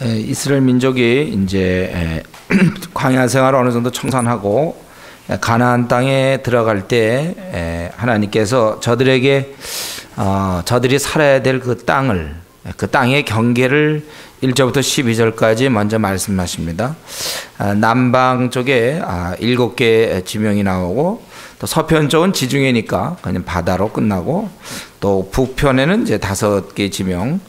이스라엘 민족이 이제 광야 생활을 어느 정도 청산하고 가나안 땅에 들어갈 때 하나님께서 저들에게 저들이 살아야 될 그 땅을, 그 땅의 경계를 1절부터 12절까지 먼저 말씀하십니다. 남방 쪽에 7개의 지명이 나오고, 또 서편 쪽은 지중해니까 그냥 바다로 끝나고, 또 북편에는 이제 5개 지명,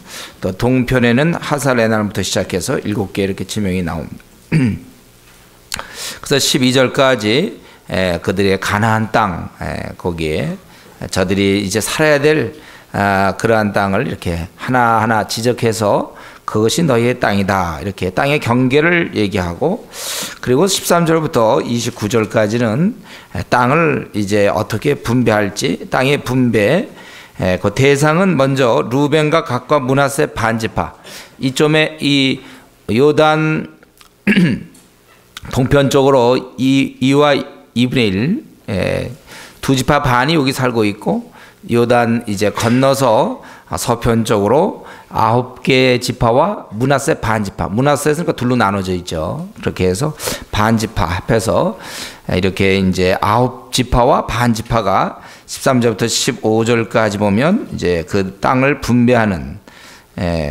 또 동편에는 하살레날부터 시작해서 7개 이렇게 지명이 나옵니다. 그래서 12절까지 그들의 가나안 땅, 거기에 저들이 이제 살아야 될 그러한 땅을 이렇게 하나하나 지적해서 그것이 너희의 땅이다, 이렇게 땅의 경계를 얘기하고, 그리고 13절부터 29절까지는 땅을 이제 어떻게 분배할지, 땅의 분배, 그 대상은 먼저 루벤과 갓과 므낫세 반지파, 이쯤에 이 요단 동편 쪽으로 2와 2분의 1, 두 지파 반이 여기 살고 있고, 요단 이제 건너서 서편 쪽으로 9개의 지파와 므낫세 반지파, 므낫세는 그러니까 둘로 나눠져 있죠. 그렇게 해서 반지파 합해서 이렇게 이제 9지파와 반지파가 13절부터 15절까지 보면 이제 그 땅을 분배하는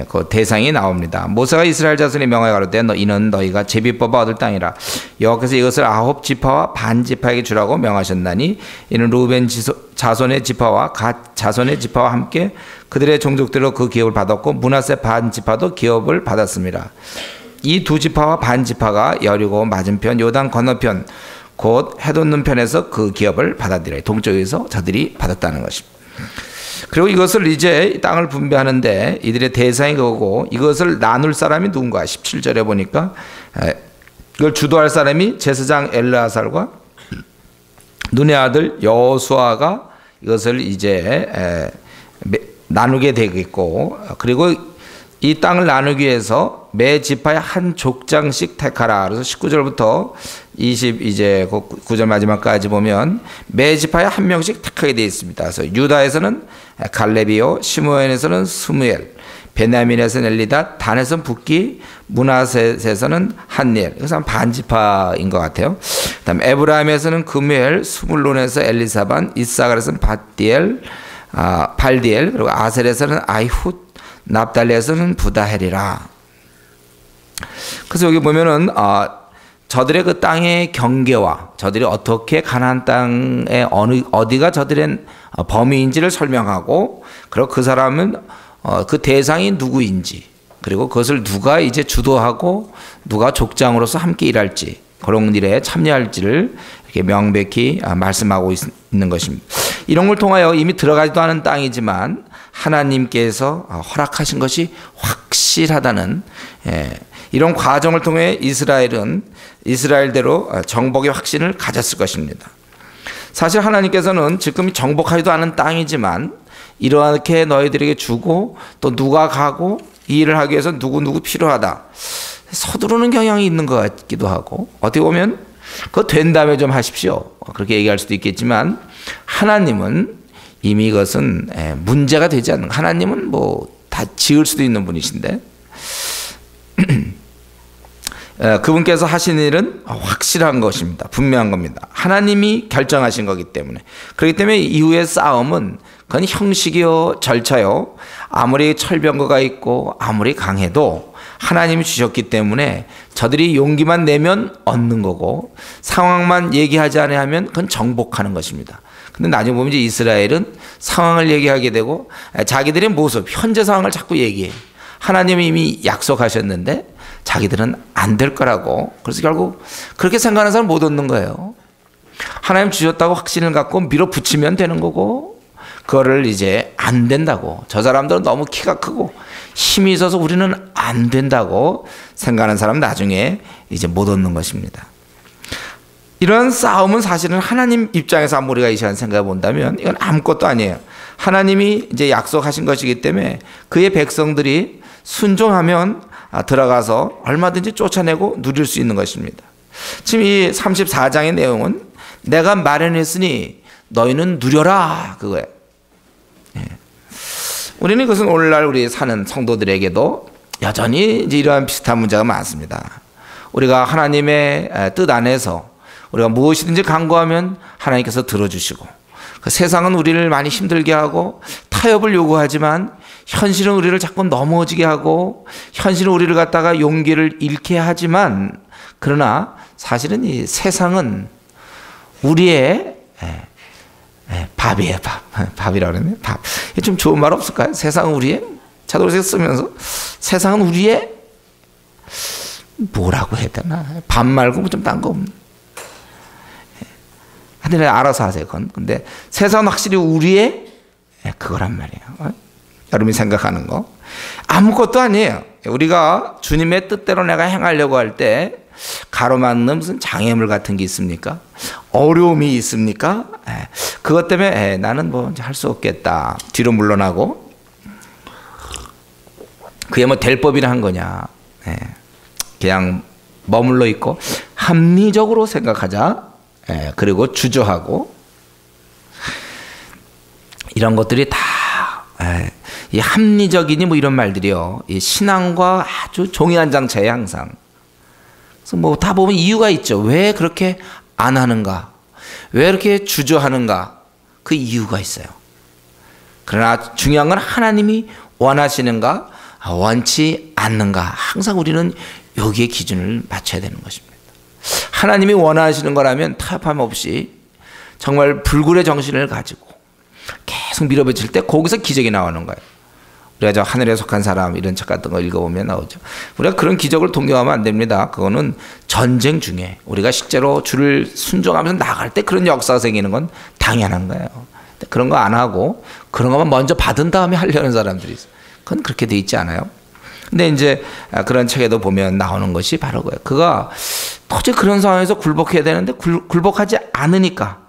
그 대상이 나옵니다. 모세가 이스라엘 자손의 명하여 가로되 이는 너희가 제비뽑아 얻을 땅이라. 여호와께서 이것을 9지파와 반지파에게 주라고 명하셨나니, 이는 루벤 자손의 지파와 갓 자손의 지파와 함께 그들의 종족대로 그 기업을 받았고, 므낫세 반지파도 기업을 받았습니다. 이 두 지파와 반지파가 여리고 맞은편 요단 건너편 곧 해돋는 편에서 그 기업을 받았더라. 동쪽에서 저들이 받았다는 것입니다. 그리고 이것을 이제 땅을 분배하는데 이들의 대상이 그거고, 이것을 나눌 사람이 누군가? 17절에 보니까 이걸 주도할 사람이 제사장 엘르아살과 눈의 아들 여호수아가 이것을 이제 나누게 되겠고, 그리고 이 땅을 나누기 위해서 매 지파에 한 족장씩 택하라. 그래서 19절부터 9절 마지막까지 보면 매 지파에 한 명씩 택하게 되어 있습니다. 그래서 유다에서는 갈렙이요, 시므온에서는 스무엘, 베냐민에서는 엘리닷, 단에서는 붓기, 므낫세에서는 한니엘. 그래서 반지파인 것 같아요. 그다음 에브라임에서는 그무엘, 스물론에서 엘리사반, 이사갈에서는 발디엘, 그리고 아셀에서는 아이훗, 납달리에서는 부다헬이라. 그래서 여기 보면은 저들의 그 땅의 경계와 저들이 어떻게 가나안 땅의 어디가 저들의 범위인지를 설명하고, 그리고 그 사람은 그 대상이 누구인지, 그리고 그것을 누가 이제 주도하고 누가 족장으로서 함께 일할지, 그런 일에 참여할지를 이렇게 명백히 말씀하고 있는 것입니다. 이런 걸 통하여 이미 들어가지도 않은 땅이지만 하나님께서 허락하신 것이 확실하다는 이런 과정을 통해 이스라엘은 이스라엘대로 정복의 확신을 가졌을 것입니다. 사실 하나님께서는 지금 정복하지도 않은 땅이지만 이렇게 너희들에게 주고, 또 누가 가고 이 일을 하기 위해서 누구 필요하다, 서두르는 경향이 있는 것 같기도 하고, 어떻게 보면 그거 된 다음에 좀 하십시오, 그렇게 얘기할 수도 있겠지만, 하나님은 이미 이것은 문제가 되지 않는, 하나님은 뭐 다 지을 수도 있는 분이신데 그분께서 하신 일은 확실한 것입니다. 분명한 겁니다. 하나님이 결정하신 거기 때문에. 그렇기 때문에 이후의 싸움은 그건 형식이요, 절차요, 아무리 철병거가 있고 아무리 강해도 하나님이 주셨기 때문에 저들이 용기만 내면 얻는 거고, 상황만 얘기하지 않으면 그건 정복하는 것입니다. 근데 나중에 보면 이제 이스라엘은 상황을 얘기하게 되고 자기들의 모습, 현재 상황을 자꾸 얘기해. 하나님이 이미 약속하셨는데 자기들은 안 될 거라고. 그래서 결국 그렇게 생각하는 사람 못 얻는 거예요. 하나님 주셨다고 확신을 갖고 밀어붙이면 되는 거고, 그거를 이제 안 된다고, 저 사람들은 너무 키가 크고 힘이 있어서 우리는 안 된다고 생각하는 사람 나중에 이제 못 얻는 것입니다. 이런 싸움은 사실은 하나님 입장에서 한번 우리가 이 시간 생각해 본다면 이건 아무것도 아니에요. 하나님이 이제 약속하신 것이기 때문에 그의 백성들이 순종하면 들어가서 얼마든지 쫓아내고 누릴 수 있는 것입니다. 지금 이 34장의 내용은 내가 마련했으니 너희는 누려라, 그거예요. 우리는 그것은 오늘날 우리 사는 성도들에게도 여전히 이제 이러한 비슷한 문제가 많습니다. 우리가 하나님의 뜻 안에서 우리가 무엇이든지 간구하면 하나님께서 들어주시고, 그 세상은 우리를 많이 힘들게 하고 타협을 요구하지만 현실은 우리를 자꾸 넘어지게 하고 현실은 우리를 갖다가 용기를 잃게 하지만, 그러나 사실은 이 세상은 우리의 밥이에요. 밥이라고 그러네. 밥. 좀 좋은 말 없을까요? 세상은 우리의, 자동차 쓰면서 세상은 우리의 뭐라고 해야 되나? 밥 말고 좀 딴 거 없나? 하늘에 알아서 하세요. 그건. 근데 세상은 확실히 우리의 그거란 말이에요. 여러분이 생각하는 거 아무것도 아니에요. 우리가 주님의 뜻대로 내가 행하려고 할 때 가로막는 무슨 장애물 같은 게 있습니까? 어려움이 있습니까? 그것 때문에 나는 뭐 할 수 없겠다, 뒤로 물러나고, 그게 뭐 될 법이라 한 거냐? 그냥 머물러 있고 합리적으로 생각하자. 그리고 주저하고, 이런 것들이 다 이 합리적이니 뭐 이런 말들이요, 이 신앙과 아주 종이한 장차에 항상. 그래서 뭐 다 보면 이유가 있죠. 왜 그렇게 안 하는가? 왜 이렇게 주저하는가? 그 이유가 있어요. 그러나 중요한 건 하나님이 원하시는가, 원치 않는가. 항상 우리는 여기에 기준을 맞춰야 되는 것입니다. 하나님이 원하시는 거라면 타협함 없이 정말 불굴의 정신을 가지고 계속 밀어붙일 때 거기서 기적이 나오는 거예요. 우리가 저 하늘에 속한 사람 이런 책 같은 거 읽어보면 나오죠. 우리가 그런 기적을 동경하면 안 됩니다. 그거는 전쟁 중에 우리가 실제로 주를 순종하면서 나갈 때 그런 역사가 생기는 건 당연한 거예요. 그런 거 안 하고 그런 것만 먼저 받은 다음에 하려는 사람들이 있어요. 그건 그렇게 돼 있지 않아요. 근데 이제 그런 책에도 보면 나오는 것이 바로 그거예요. 그가 도저히 그런 상황에서 굴복해야 되는데 굴복하지 않으니까,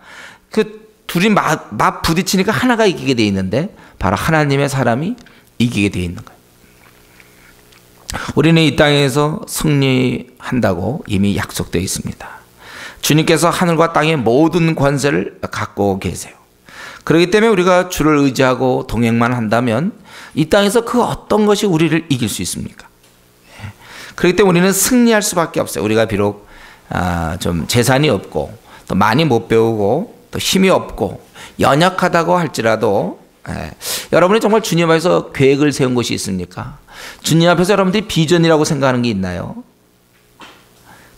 그 둘이 맞 부딪히니까 하나가 이기게 돼 있는데 바로 하나님의 사람이 이기게 돼 있는 거예요. 우리는 이 땅에서 승리한다고 이미 약속되어 있습니다. 주님께서 하늘과 땅의 모든 권세를 갖고 계세요. 그렇기 때문에 우리가 주를 의지하고 동행만 한다면 이 땅에서 그 어떤 것이 우리를 이길 수 있습니까? 그렇기 때문에 우리는 승리할 수밖에 없어요. 우리가 비록 좀 재산이 없고 또 많이 못 배우고 또 힘이 없고 연약하다고 할지라도, 여러분이 정말 주님 앞에서 계획을 세운 것이 있습니까? 주님 앞에서 여러분들이 비전이라고 생각하는 게 있나요?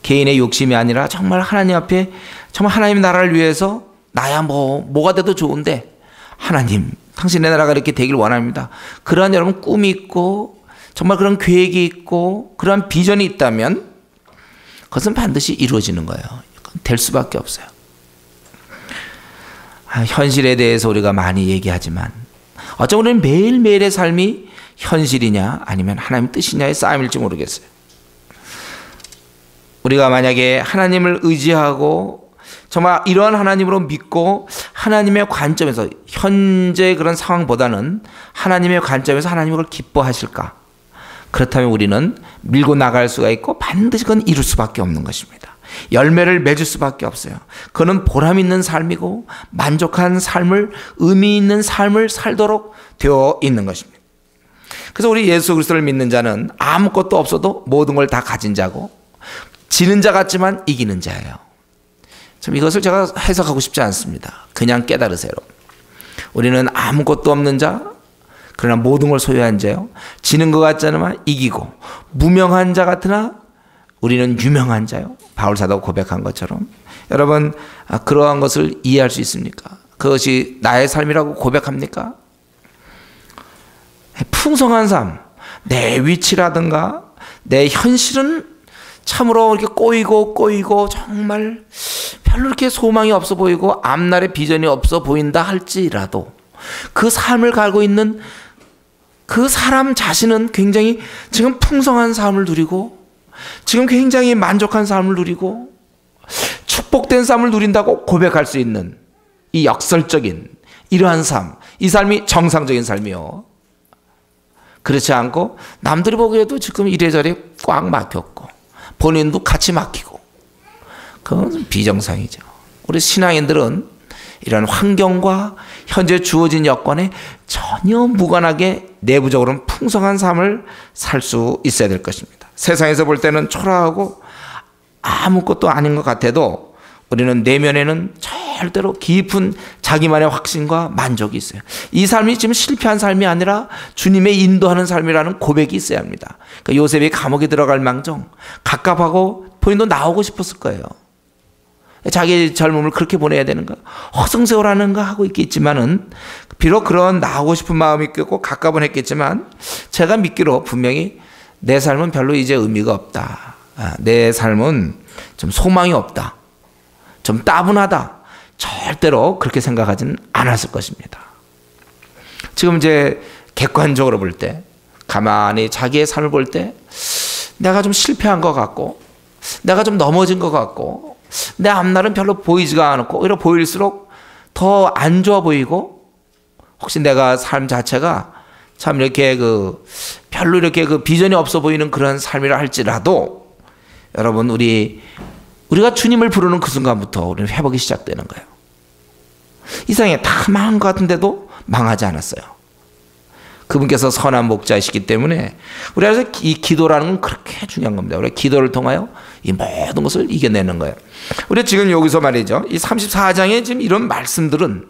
개인의 욕심이 아니라 정말 하나님 앞에, 정말 하나님의 나라를 위해서 나야 뭐가 돼도 좋은데 하나님 당신의 나라가 이렇게 되길 원합니다. 그러한 여러분 꿈이 있고 정말 그런 계획이 있고 그러한 비전이 있다면 그것은 반드시 이루어지는 거예요. 될 수밖에 없어요. 현실에 대해서 우리가 많이 얘기하지만 어쩌면 우리는 매일매일의 삶이 현실이냐 아니면 하나님 뜻이냐의 싸움일지 모르겠어요. 우리가 만약에 하나님을 의지하고 정말 이러한 하나님으로 믿고 하나님의 관점에서, 현재 그런 상황보다는 하나님의 관점에서 하나님을 기뻐하실까? 그렇다면 우리는 밀고 나갈 수가 있고 반드시 그건 이룰 수밖에 없는 것입니다. 열매를 맺을 수밖에 없어요. 그는 보람 있는 삶이고 만족한 삶을, 의미 있는 삶을 살도록 되어 있는 것입니다. 그래서 우리 예수 그리스도를 믿는 자는 아무것도 없어도 모든 걸 다 가진 자고 지는 자 같지만 이기는 자예요. 참 이것을 제가 해석하고 싶지 않습니다. 그냥 깨달으세요. 우리는 아무것도 없는 자, 그러나 모든 걸 소유한 자요. 지는 것 같지만 이기고, 무명한 자 같으나 우리는 유명한 자요. 바울 사도가 고백한 것처럼. 여러분, 그러한 것을 이해할 수 있습니까? 그것이 나의 삶이라고 고백합니까? 풍성한 삶, 내 위치라든가 내 현실은 참으로 이렇게 꼬이고 정말 별로 이렇게 소망이 없어 보이고 앞날에 비전이 없어 보인다 할지라도 그 삶을 가지고 있는 그 사람 자신은 굉장히 지금 풍성한 삶을 누리고 지금 굉장히 만족한 삶을 누리고 축복된 삶을 누린다고 고백할 수 있는 이 역설적인 이러한 삶, 이 삶이 정상적인 삶이요. 그렇지 않고 남들이 보기에도 지금 이래저래 꽉 막혔고 본인도 같이 막히고 그건 비정상이죠. 우리 신앙인들은 이런 환경과 현재 주어진 여건에 전혀 무관하게 내부적으로는 풍성한 삶을 살 수 있어야 될 것입니다. 세상에서 볼 때는 초라하고 아무것도 아닌 것 같아도 우리는 내면에는 절대로 깊은 자기만의 확신과 만족이 있어요. 이 삶이 지금 실패한 삶이 아니라 주님의 인도하는 삶이라는 고백이 있어야 합니다. 그러니까 요셉이 감옥에 들어갈 망정 갑갑하고 본인도 나오고 싶었을 거예요. 자기 젊음을 그렇게 보내야 되는가, 허송세월하는가 하고 있겠지만은, 비록 그런 나오고 싶은 마음이 있고 가깝은 했겠지만, 제가 믿기로 분명히 내 삶은 별로 이제 의미가 없다, 내 삶은 좀 소망이 없다, 좀 따분하다, 절대로 그렇게 생각하지는 않았을 것입니다. 지금 이제 객관적으로 볼 때, 가만히 자기의 삶을 볼 때 내가 좀 실패한 것 같고, 내가 좀 넘어진 것 같고, 내 앞날은 별로 보이지가 않고 오히려 보일수록 더 안 좋아 보이고, 혹시 내가 삶 자체가 참 이렇게 별로 이렇게 비전이 없어 보이는 그런 삶이라 할지라도, 여러분 우리가 주님을 부르는 그 순간부터 우리는 회복이 시작되는 거예요. 이 세상에 다 망한 것 같은데도 망하지 않았어요. 그분께서 선한 목자이시기 때문에 우리가 이 기도라는 건 그렇게 중요한 겁니다. 우리가 기도를 통하여 이 모든 것을 이겨내는 거예요. 우리 지금 여기서 말이죠, 이 34장에 지금 이런 말씀들은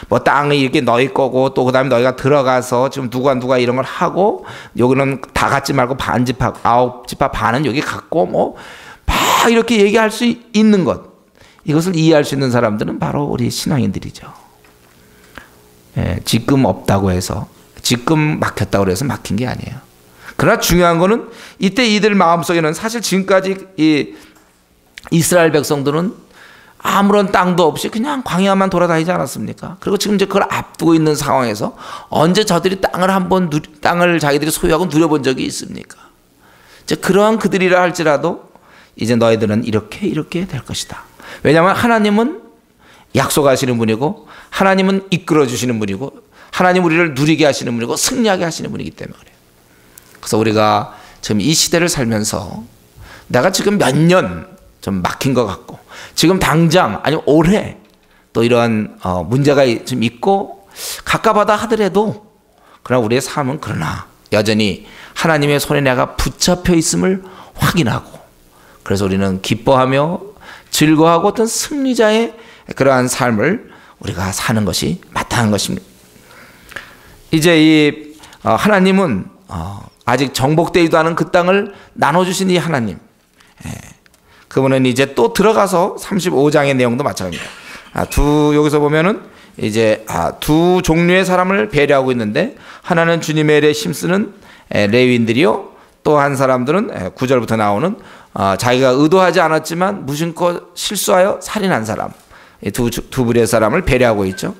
뭐 땅이 이렇게 너희 거고, 또 그다음에 너희가 들어가서 지금 누가 이런 걸 하고, 여기는 다 갖지 말고 반지파 9지파 반은 여기 갖고, 뭐 막 이렇게 얘기할 수 있는 것, 이것을 이해할 수 있는 사람들은 바로 우리 신앙인들이죠. 지금 없다고 해서, 지금 막혔다고 해서 막힌 게 아니에요. 그러나 중요한 거는 이때 이들 마음속에는 사실 지금까지 이 이스라엘 백성들은 아무런 땅도 없이 그냥 광야만 돌아다니지 않았습니까? 그리고 지금 이제 그걸 앞두고 있는 상황에서 언제 저들이 땅을 자기들이 소유하고 누려본 적이 있습니까? 이제 그러한 그들이라 할지라도 이제 너희들은 이렇게 될 것이다. 왜냐하면 하나님은 약속하시는 분이고, 하나님은 이끌어 주시는 분이고, 하나님 우리를 누리게 하시는 분이고 승리하게 하시는 분이기 때문에 그래요. 그래서 우리가 지금 이 시대를 살면서 내가 지금 몇 년 좀 막힌 것 같고, 지금 당장 아니면 올해 또 이런 문제가 좀 있고 갑갑하다 하더라도, 그러나 우리의 삶은 그러나 여전히 하나님의 손에 내가 붙잡혀 있음을 확인하고, 그래서 우리는 기뻐하며 즐거워하고 어떤 승리자의 그러한 삶을 우리가 사는 것이 마땅한 것입니다. 이제 하나님은 아직 정복되지도 않은 그 땅을 나눠주신 이 하나님, 그분은 이제 또 들어가서 35장의 내용도 마찬가지입니다. 여기서 보면은 이제 두 종류의 사람을 배려하고 있는데, 하나는 주님의 일에 힘쓰는 레위인들이요, 또 한 사람들은 9절부터 나오는 자기가 의도하지 않았지만 무심코 실수하여 살인한 사람, 두 부류의 사람을 배려하고 있죠.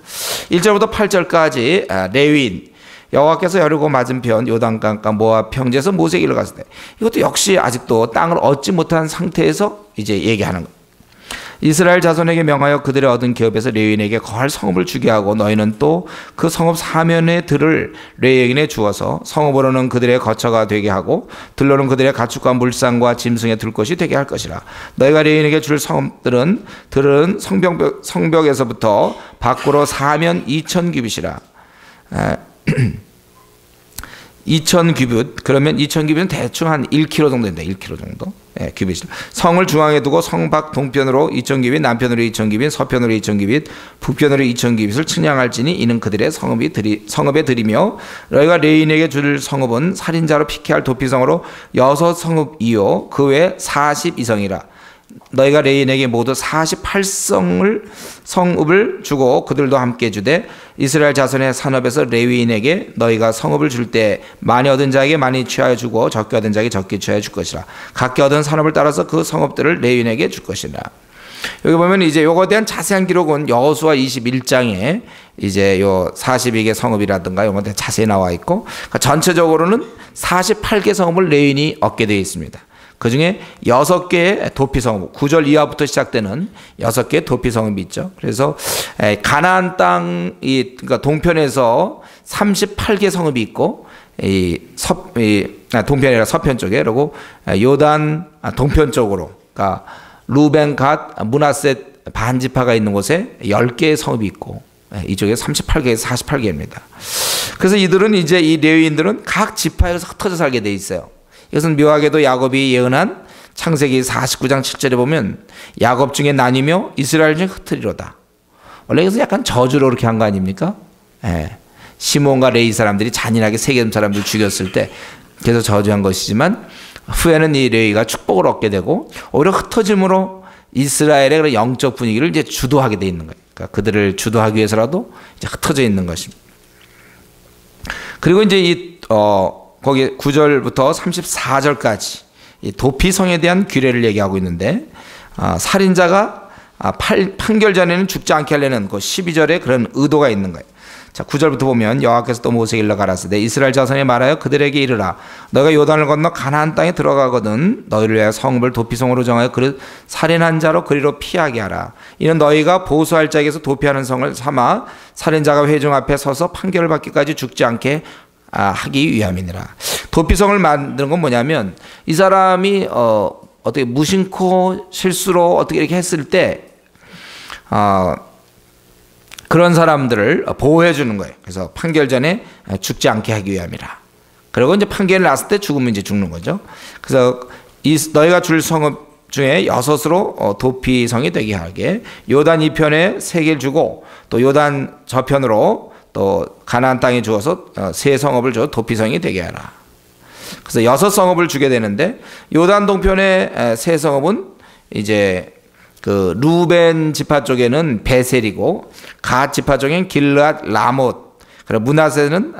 1절부터 8절까지 레위인, 여호와께서 여리고 맞은편 요단강가 모압 평지에서 모세에게 이르갔을 때, 이것도 역시 아직도 땅을 얻지 못한 상태에서 이제 얘기하는 거예요. 이스라엘 자손에게 명하여 그들의 얻은 기업에서 레위인에게 거할 성읍을 주게 하고, 너희는 또 그 성읍 사면의 들을 레위인에 주어서 성읍으로는 그들의 거처가 되게 하고, 들로는 그들의 가축과 물상과 짐승의 둘 곳이 되게 할 것이라. 너희가 레위인에게 줄 성읍들은 성벽에서부터 밖으로 사면 2000규빗이라. 2000규빗, 그러면 2000규빗은 대충 한 1km 정도 된다. 1km 정도. 규빗. 성을 중앙에 두고 성 밖 동편으로 2000규빗, 남편으로 2000규빗, 서편으로 2000규빗, 북편으로 2000규빗을 측량할지니 이는 그들의 성읍에 드리며, 너희가 레위인에게 줄 성읍은 살인자로 피케할 도피성으로 6성읍이요 그 외 42성이라. 너희가 레위인에게 모두 48성읍을 주고 그들도 함께 주되, 이스라엘 자손의 산업에서 레위인에게 너희가 성읍을 줄 때 많이 얻은 자에게 많이 취하여 주고 적게 얻은 자에게 적게 취하여 줄 것이라. 각기 얻은 산업을 따라서 그 성읍들을 레위인에게 줄 것이라. 여기 보면 이제 요거에 대한 자세한 기록은 여호수아 21장에 이제 요 42개 성읍이라든가 요거에 대해 자세히 나와 있고, 그러니까 전체적으로는 48개 성읍을 레위인이 얻게 되어 있습니다. 그 중에 6개의 도피성읍, 9절 이하부터 시작되는 6개의 도피성읍이 있죠. 그래서 가나안 땅, 그러니까 동편에서 38개 성읍이 있고, 동편이 아니라 서편 쪽에, 그리고 요단 동편 쪽으로, 그러니까 루벤, 갓, 므낫셋 반지파가 있는 곳에 10개의 성읍이 있고 이쪽에 38개에서 48개입니다. 그래서 이들은 이제 이 레위인들은 각 지파에서 흩어져 살게 돼 있어요. 이것은 묘하게도 야곱이 예언한 창세기 49장 7절에 보면 야곱 중에 나뉘며 이스라엘 중에 흩으리로다. 원래 이것은 약간 저주로 그렇게 한 거 아닙니까? 예. 시몬과 레위 사람들이 잔인하게 세겜 사람들 죽였을 때 그래서 저주한 것이지만 후에는 이 레위가 축복을 얻게 되고 오히려 흩어짐으로 이스라엘의 그런 영적 분위기를 이제 주도하게 돼 있는 거예요. 그러니까 그들을 주도하기 위해서라도 이제 흩어져 있는 것입니다. 그리고 이제 거기 9절부터 34절까지 이 도피성에 대한 규례를 얘기하고 있는데 살인자가 판결 전에는 죽지 않게 하려는 그 12절에 그런 의도가 있는 거예요. 자, 9절부터 보면 여호와께서 또 모세에게 일러 가라사대 이스라엘 자손에 말하여 그들에게 이르라 너가 요단을 건너 가나안 땅에 들어가거든 너희를 위하여 성읍을 도피성으로 정하여 그를 살인한 자로 그리로 피하게 하라. 이는 너희가 보수할 자에게서 도피하는 성을 삼아 살인자가 회중 앞에 서서 판결을 받기까지 죽지 않게 하기 위함이니라. 도피성을 만드는 건 뭐냐면 이 사람이 어떻게 무심코 실수로 어떻게 이렇게 했을 때 그런 사람들을 보호해 주는 거예요. 그래서 판결 전에 죽지 않게 하기 위함이라. 그리고 이제 판결을 났을 때 죽으면 이제 죽는 거죠. 그래서 너희가 줄 성읍 중에 6으로 도피성이 되게 하게 요단 2편에 3개를 주고 또 요단 저편으로 또 가나안 땅에 주어서 3성읍을 줘 도피성이 되게 하라. 그래서 6성읍을 주게 되는데 요단 동편의 3성읍은 이제 그 루벤 지파 쪽에는 베셀이고 갓 지파 쪽엔 길르앗 라못, 그리고 므낫세는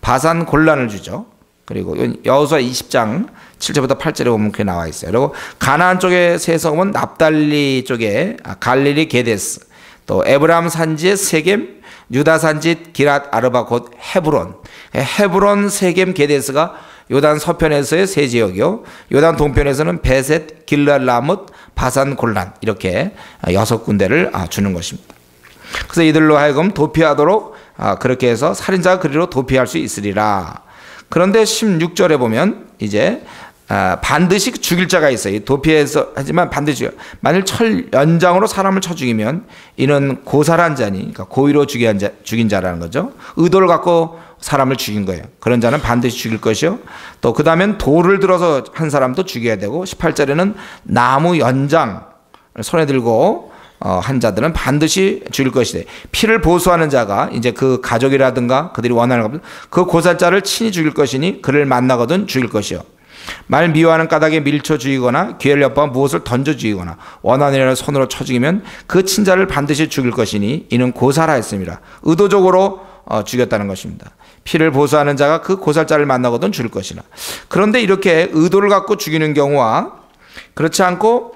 바산 골란을 주죠. 그리고 여호수아 20장 7절부터 8절에 보면 그게 나와 있어요. 그리고 가나안 쪽의 세 성은 납달리 쪽에 갈릴리 게데스, 또 에브라임 산지의 세겜, 유다 산지 기랏 아르바 곧 헤브론. 헤브론, 세겜, 게데스가 요단 서편에서의 세 지역이요. 요단 동편에서는 베셋, 길르앗 라못, 바산 골란 이렇게 6군데를 주는 것입니다. 그래서 이들로 하여금 도피하도록 그렇게 해서 살인자가 그리로 도피할 수 있으리라. 그런데 16절에 보면 이제 반드시 죽일 자가 있어요. 도피해서 하지만 반드시 만일 철 연장으로 사람을 쳐 죽이면 이는 고살한 자니, 그러니까 고의로 죽인 자라는 거죠. 의도를 갖고 사람을 죽인 거예요. 그런 자는 반드시 죽일 것이요. 또 그 다음엔 돌을 들어서 한 사람도 죽여야 되고 18절에는 나무 연장 손에 들고 한 자들은 반드시 죽일 것이되 피를 보수하는 자가 이제 그 가족이라든가 그들이 원하는 그 고살자를 친히 죽일 것이니 그를 만나거든 죽일 것이요. 말 미워하는 까닭에 밀쳐 죽이거나 기회를 엿봐 무엇을 던져 죽이거나 원하는 일을 손으로 쳐 죽이면 그 친자를 반드시 죽일 것이니 이는 고살하였습니다. 의도적으로 죽였다는 것입니다. 피를 보수하는 자가 그 고살자를 만나거든 죽일 것이나. 그런데 이렇게 의도를 갖고 죽이는 경우와 그렇지 않고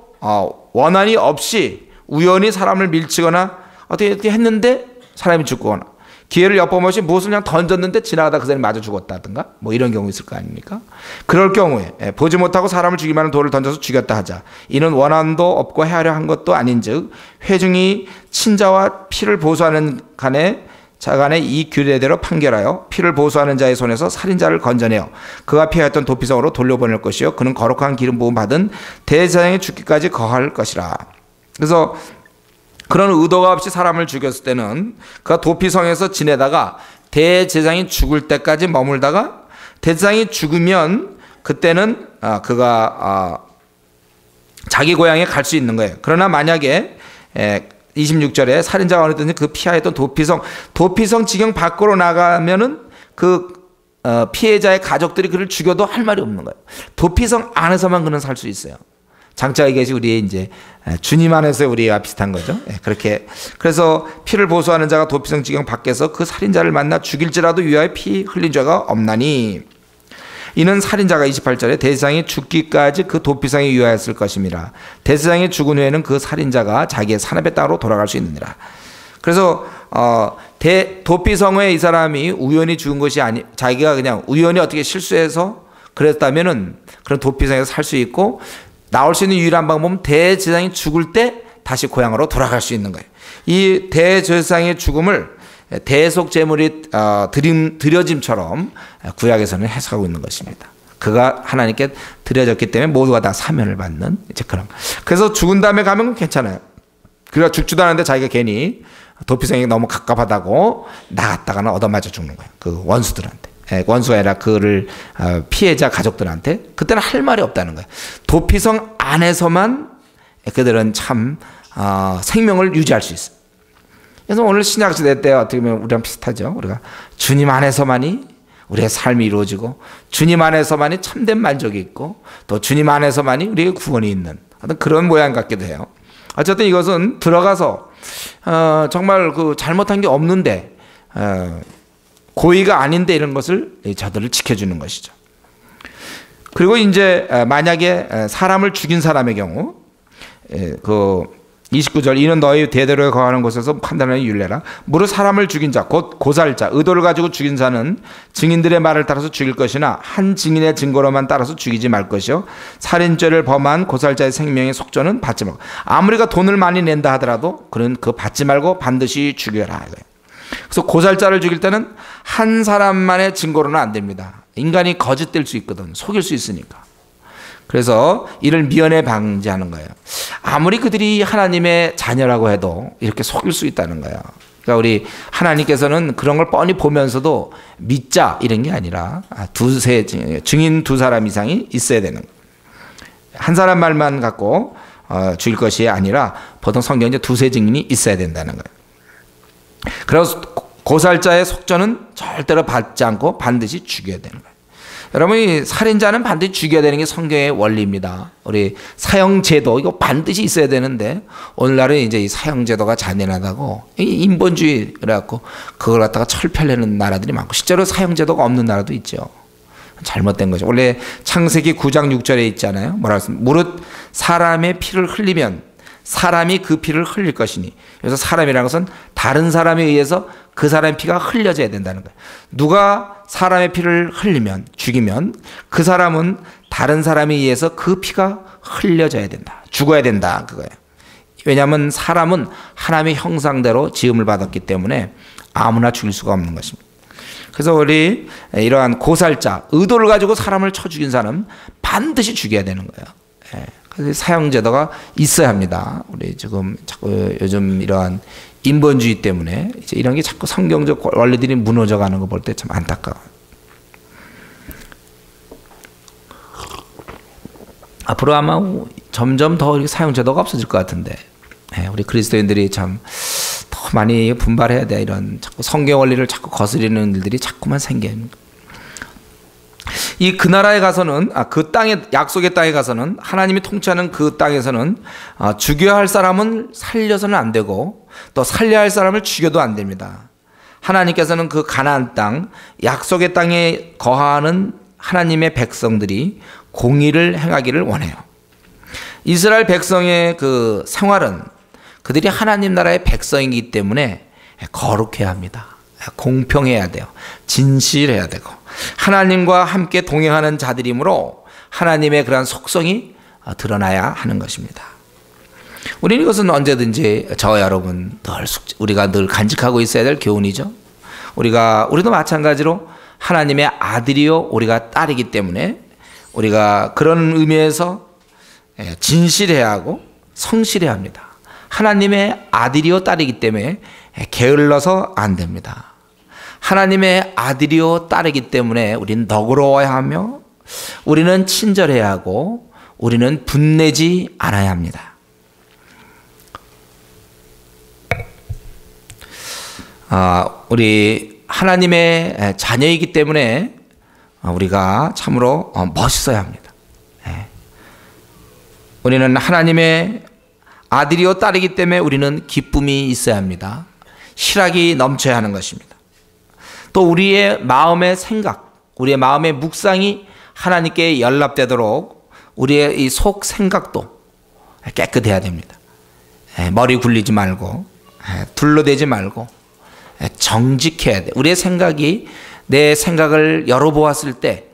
원한이 없이 우연히 사람을 밀치거나 어떻게 했는데 사람이 죽거나 기회를 엿보면서 무엇을 그냥 던졌는데 지나가다 그 사람이 맞아 죽었다든가 뭐 이런 경우 있을 거 아닙니까? 그럴 경우에 보지 못하고 사람을 죽일 만한 돌을 던져서 죽였다 하자. 이는 원한도 없고 헤아려 한 것도 아닌즉 회중이 친자와 피를 보수하는 자간에 이 규례대로 판결하여 피를 보수하는 자의 손에서 살인자를 건져내어 그가 피하였던 도피성으로 돌려보낼 것이요 그는 거룩한 기름 부음 받은 대제사장이 죽기까지 거할 것이라. 그래서 그런 의도가 없이 사람을 죽였을 때는 그가 도피성에서 지내다가 대제사장이 죽을 때까지 머물다가 대제사장이 죽으면 그때는 그가 자기 고향에 갈 수 있는 거예요. 그러나 만약에 26절에 살인자가 어느든지 그 피하였던 도피성 지경 밖으로 나가면은 그 피해자의 가족들이 그를 죽여도 할 말이 없는 거예요. 도피성 안에서만 그는 살 수 있어요. 장차에 계시 우리의 이제 주님 안에서 우리와 비슷한 거죠. 그렇게 그래서 피를 보수하는 자가 도피성 지경 밖에서 그 살인자를 만나 죽일지라도 위하여 피 흘린 죄가 없나니 이는 살인자가 28절에 대제사장이 죽기까지 그 도피성에 유하였을 것입니다. 대제사장이 죽은 후에는 그 살인자가 자기의 산업의 땅으로 돌아갈 수 있느니라. 그래서 도피성에 이 사람이 우연히 죽은 것이 아니 자기가 그냥 우연히 어떻게 실수해서 그랬다면은 그런 도피성에서 살 수 있고 나올 수 있는 유일한 방법은 대제사장이 죽을 때 다시 고향으로 돌아갈 수 있는 거예요. 이 대제사장의 죽음을 대속 제물이 드려짐처럼 구약에서는 해석하고 있는 것입니다. 그가 하나님께 드려졌기 때문에 모두가 다 사면을 받는 이제 그런. 그래서 죽은 다음에 가면 괜찮아요. 그래가 죽지도 않았는데 자기가 괜히 도피성에게 너무 갑갑하다고 나갔다가는 얻어맞아 죽는 거예요. 그 원수들한테. 원수가 아니라 그를 피해자 가족들한테. 그때는 할 말이 없다는 거예요. 도피성 안에서만 그들은 참 생명을 유지할 수 있어요. 그래서 오늘 신약시대 때 어떻게 보면 우리랑 비슷하죠. 우리가 주님 안에서만이 우리의 삶이 이루어지고 주님 안에서만이 참된 만족이 있고 또 주님 안에서만이 우리의 구원이 있는 어떤 그런 모양 같기도 해요. 어쨌든 이것은 들어가서 정말 그 잘못한 게 없는데 고의가 아닌데 이런 것을 저들을 지켜주는 것이죠. 그리고 이제 만약에 사람을 죽인 사람의 경우 그 29절 이는 너희 대대로 거하는 곳에서 판단하는 율례라. 무릇 사람을 죽인 자 곧 고살자 의도를 가지고 죽인 자는 증인들의 말을 따라서 죽일 것이나 한 증인의 증거로만 따라서 죽이지 말 것이요 살인죄를 범한 고살자의 생명의 속죄는 받지 말고 아무리 그 돈을 많이 낸다 하더라도 그는 그 받지 말고 반드시 죽여라. 그래서 고살자를 죽일 때는 한 사람만의 증거로는 안 됩니다. 인간이 거짓될 수 있거든. 속일 수 있으니까. 그래서 이를 미연에 방지하는 거예요. 아무리 그들이 하나님의 자녀라고 해도 이렇게 속일 수 있다는 거예요. 그러니까 우리 하나님께서는 그런 걸 뻔히 보면서도 믿자 이런 게 아니라 두세 증인 두 사람 이상이 있어야 되는 거예요. 한 사람 말만 갖고 죽일 것이 아니라 보통 성경에 두세 증인이 있어야 된다는 거예요. 그래서 고살자의 속죄는 절대로 받지 않고 반드시 죽여야 되는 거예요. 여러분, 이 살인자는 반드시 죽여야 되는 게 성경의 원리입니다. 우리 사형제도 이거 반드시 있어야 되는데 오늘날은 이제 이 사형제도가 잔인하다고 인본주의 그래갖고 그걸 갖다가 철폐하려는 나라들이 많고 실제로 사형제도가 없는 나라도 있죠. 잘못된 거죠. 원래 창세기 9장 6절에 있잖아요. 뭐라 했습니까? 무릇 사람의 피를 흘리면 사람이 그 피를 흘릴 것이니. 그래서 사람이라는 것은 다른 사람에 의해서 그 사람의 피가 흘려져야 된다는 거예요. 누가 사람의 피를 흘리면 죽이면 그 사람은 다른 사람에 의해서 그 피가 흘려져야 된다. 죽어야 된다. 그거예요. 왜냐하면 사람은 하나님의 형상대로 지음을 받았기 때문에 아무나 죽일 수가 없는 것입니다. 그래서 우리 이러한 고살자, 의도를 가지고 사람을 쳐 죽인 사람은 반드시 죽여야 되는 거예요. 그래서 사형제도가 있어야 합니다. 우리 지금 자꾸 요즘 이러한 인본주의 때문에 이제 이런 게 자꾸 성경적 원리들이 무너져가는 거 볼 때 참 안타까워요. 앞으로 아마 점점 더 사형제도가 없어질 것 같은데 우리 그리스도인들이 참 더 많이 분발해야 돼. 이런 자꾸 성경 원리를 자꾸 거스리는 일들이 자꾸만 생기는. 이 그 나라에 가서는 그 땅에 약속의 땅에 가서는 하나님이 통치하는 그 땅에서는 죽여야 할 사람은 살려서는 안 되고 또 살려야 할 사람을 죽여도 안 됩니다. 하나님께서는 그 가나안 땅 약속의 땅에 거하는 하나님의 백성들이 공의를 행하기를 원해요. 이스라엘 백성의 그 생활은 그들이 하나님 나라의 백성이기 때문에 거룩해야 합니다. 공평해야 돼요. 진실해야 되고 하나님과 함께 동행하는 자들이므로 하나님의 그러한 속성이 드러나야 하는 것입니다. 우리는 이것은 언제든지 저와 여러분 우리가 늘 간직하고 있어야 될 교훈이죠. 우리도 마찬가지로 하나님의 아들이요 우리가 딸이기 때문에 우리가 그런 의미에서 진실해야 하고 성실해야 합니다. 하나님의 아들이요 딸이기 때문에 게을러서 안 됩니다. 하나님의 아들이요 딸이기 때문에 우리는 너그러워야 하며 우리는 친절해야 하고 우리는 분내지 않아야 합니다. 우리 하나님의 자녀이기 때문에 우리가 참으로 멋있어야 합니다. 우리는 하나님의 아들이요 딸이기 때문에 우리는 기쁨이 있어야 합니다. 희락이 넘쳐야 하는 것입니다. 또 우리의 마음의 생각, 우리의 마음의 묵상이 하나님께 연락되도록 우리의 이 속 생각도 깨끗해야 됩니다. 머리 굴리지 말고 둘러대지 말고 정직해야 돼. 우리의 생각이 내 생각을 열어보았을 때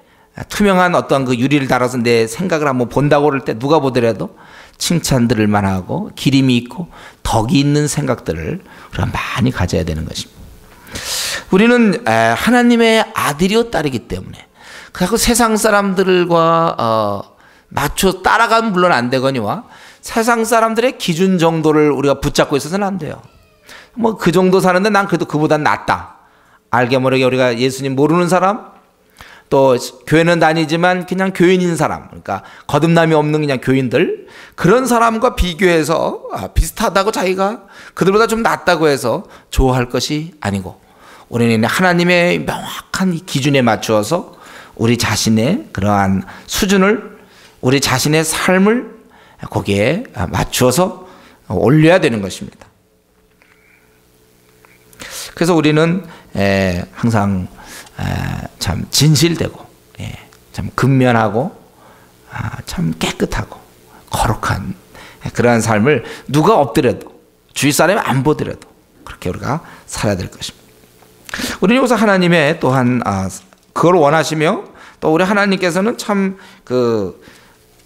투명한 어떤 그 유리를 달아서 내 생각을 한번 본다고 그럴 때 누가 보더라도 칭찬들을 만하고 기림이 있고 덕이 있는 생각들을 우리가 많이 가져야 되는 것입니다. 우리는 하나님의 아들이요 딸이기 때문에 그래서 세상 사람들과 맞춰 따라가면 물론 안 되거니와 세상 사람들의 기준 정도를 우리가 붙잡고 있어서는 안 돼요. 뭐 그 정도 사는데 난 그래도 그보단 낫다. 알게 모르게 우리가 예수님 모르는 사람, 또 교회는 다니지만 그냥 교인인 사람, 그러니까 거듭남이 없는 그냥 교인들, 그런 사람과 비교해서 비슷하다고 자기가 그들보다 좀 낫다고 해서 좋아할 것이 아니고, 우리는 하나님의 명확한 기준에 맞추어서 우리 자신의 그러한 수준을, 우리 자신의 삶을 거기에 맞추어서 올려야 되는 것입니다. 그래서 우리는 항상 참 진실되고, 참 근면하고, 참 깨끗하고 거룩한 그러한 삶을 누가 없더라도, 주위 사람이 안 보더라도 그렇게 우리가 살아야 될 것입니다. 우리는 여기서 하나님의 또한 그걸 원하시며, 또 우리 하나님께서는 참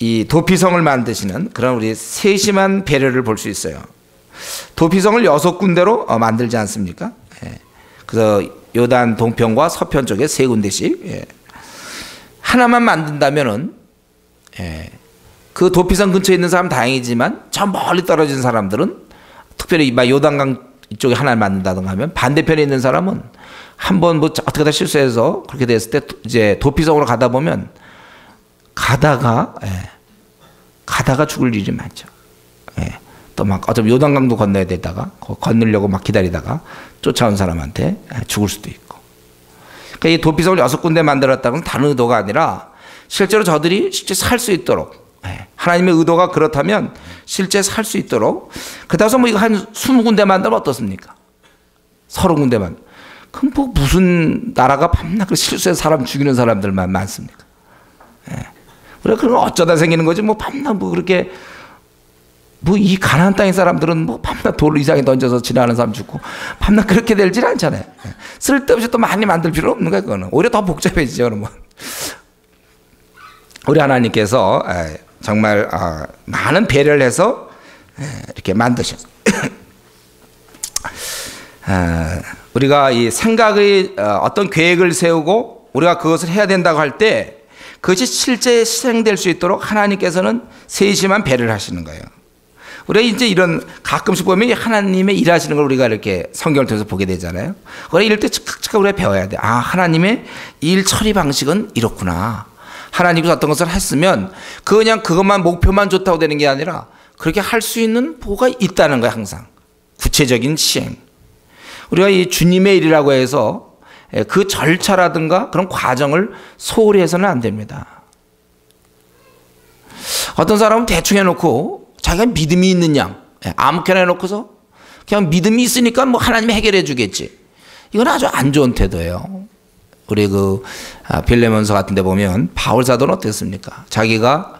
이 도피성을 만드시는 그런 우리 세심한 배려를 볼 수 있어요. 도피성을 6군데로 만들지 않습니까? 그래서 요단 동편과 서편 쪽에 3군데씩, 하나만 만든다면은 그 도피성 근처에 있는 사람 다행이지만 저 멀리 떨어진 사람들은, 특별히 요단강 이쪽에 하나를 만든다든가 하면 반대편에 있는 사람은 한번 뭐 어떻게 다 실수해서 그렇게 됐을 때 이제 도피성으로 가다 보면 가다가 죽을 일이 많죠. 또 막 어차피 요단강도 건너야 되다가 건너려고 막 기다리다가 쫓아온 사람한테 죽을 수도 있고. 그러니까 이 도피성을 6군데 만들었다는 다른 의도가 아니라 실제로 저들이 실제 살 수 있도록, 하나님의 의도가 그렇다면 실제 살 수 있도록. 그다음에 뭐 이거 한 20군데 만들면 어떻습니까? 30군데만. 그럼 뭐 무슨 나라가 밤낮 실수해서 사람 죽이는 사람들만 많습니까? 그래, 그런 거 어쩌다 생기는 거지. 뭐 밤낮 뭐 그렇게, 뭐 이 가나안 땅의 사람들은 뭐 밤낮 돌을 이상하게 던져서 지나가는 사람 죽고 밤낮 그렇게 되질 않잖아요. 쓸데없이 또 많이 만들 필요 없는 거예요. 그거는 오히려 더 복잡해지죠. 그러면 우리 하나님께서 정말 많은 배려를 해서 이렇게 만드셨어요. 우리가 이 생각의 어떤 계획을 세우고 우리가 그것을 해야 된다고 할 때 그것이 실제 실행될 수 있도록 하나님께서는 세심한 배려를 하시는 거예요. 우리가 이제 이런 가끔씩 보면 하나님의 일하시는 걸 우리가 이렇게 성경을 통해서 보게 되잖아요. 우리가 이럴 때 즉각 우리가 배워야 돼. 하나님의 일 처리 방식은 이렇구나. 하나님께서 어떤 것을 했으면 그냥 그것만 목표만 좋다고 되는 게 아니라 그렇게 할 수 있는 보가 있다는 거예요. 항상 구체적인 시행. 우리가 이 주님의 일이라고 해서 그 절차라든가 그런 과정을 소홀히 해서는 안 됩니다. 어떤 사람은 대충 해놓고 자기가 믿음이 있는 양 아무렇게나 해놓고서 그냥 믿음이 있으니까 뭐 하나님이 해결해 주겠지. 이건 아주 안 좋은 태도예요. 우리 빌레몬서 같은 데 보면 바울 사도는 어땠습니까? 자기가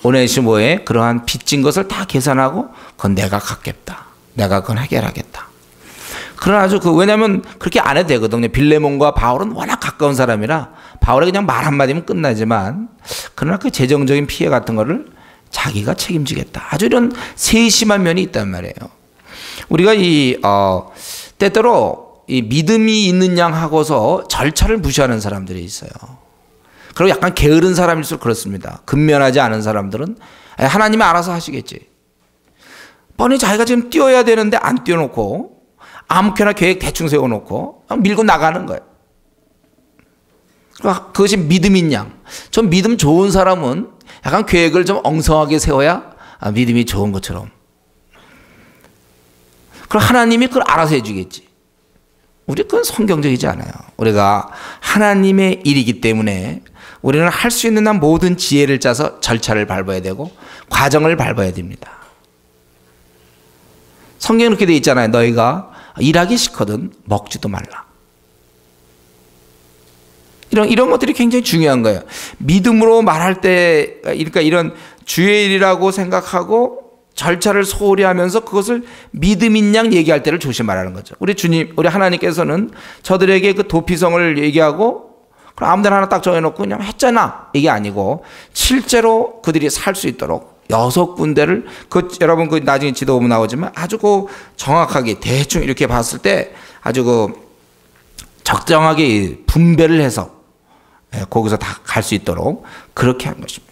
오네시모의 그러한 빚진 것을 다 계산하고 그건 내가 갚겠다. 내가 그건 해결하겠다. 그러나 아주 왜냐면 그렇게 안 해도 되거든요. 빌레몬과 바울은 워낙 가까운 사람이라 바울이 그냥 말 한마디면 끝나지만, 그러나 그 재정적인 피해 같은 거를 자기가 책임지겠다. 아주 이런 세심한 면이 있단 말이에요. 우리가 때때로 이 믿음이 있는 양 하고서 절차를 무시하는 사람들이 있어요. 그리고 약간 게으른 사람일수록 그렇습니다. 근면하지 않은 사람들은 하나님이 알아서 하시겠지. 뻔히 자기가 지금 뛰어야 되는데 안 뛰어놓고 아무렇게나 계획 대충 세워놓고 밀고 나가는 거예요. 그것이 믿음인 양. 좀 믿음 좋은 사람은 약간 계획을 좀 엉성하게 세워야 믿음이 좋은 것처럼. 그럼 하나님이 그걸 알아서 해주겠지. 우리 그건 성경적이지 않아요. 우리가 하나님의 일이기 때문에 우리는 할 수 있는 한 모든 지혜를 짜서 절차를 밟아야 되고 과정을 밟아야 됩니다. 성경에 그렇게 돼 있잖아요. 너희가 일하기 싫거든 먹지도 말라. 이런 것들이 굉장히 중요한 거예요. 믿음으로 말할 때, 그러니까 이런 주의 일이라고 생각하고 절차를 소홀히 하면서 그것을 믿음인 양 얘기할 때를 조심하라는 거죠. 우리 하나님께서는 저들에게 그 도피성을 얘기하고 그럼 아무데나 하나 딱 정해놓고 그냥 했잖아. 이게 아니고 실제로 그들이 살 수 있도록 6군데를 여러분 나중에 지도 보면 나오지만 아주 정확하게 대충 이렇게 봤을 때 아주 적정하게 분배를 해서 거기서 다 갈 수 있도록 그렇게 한 것입니다.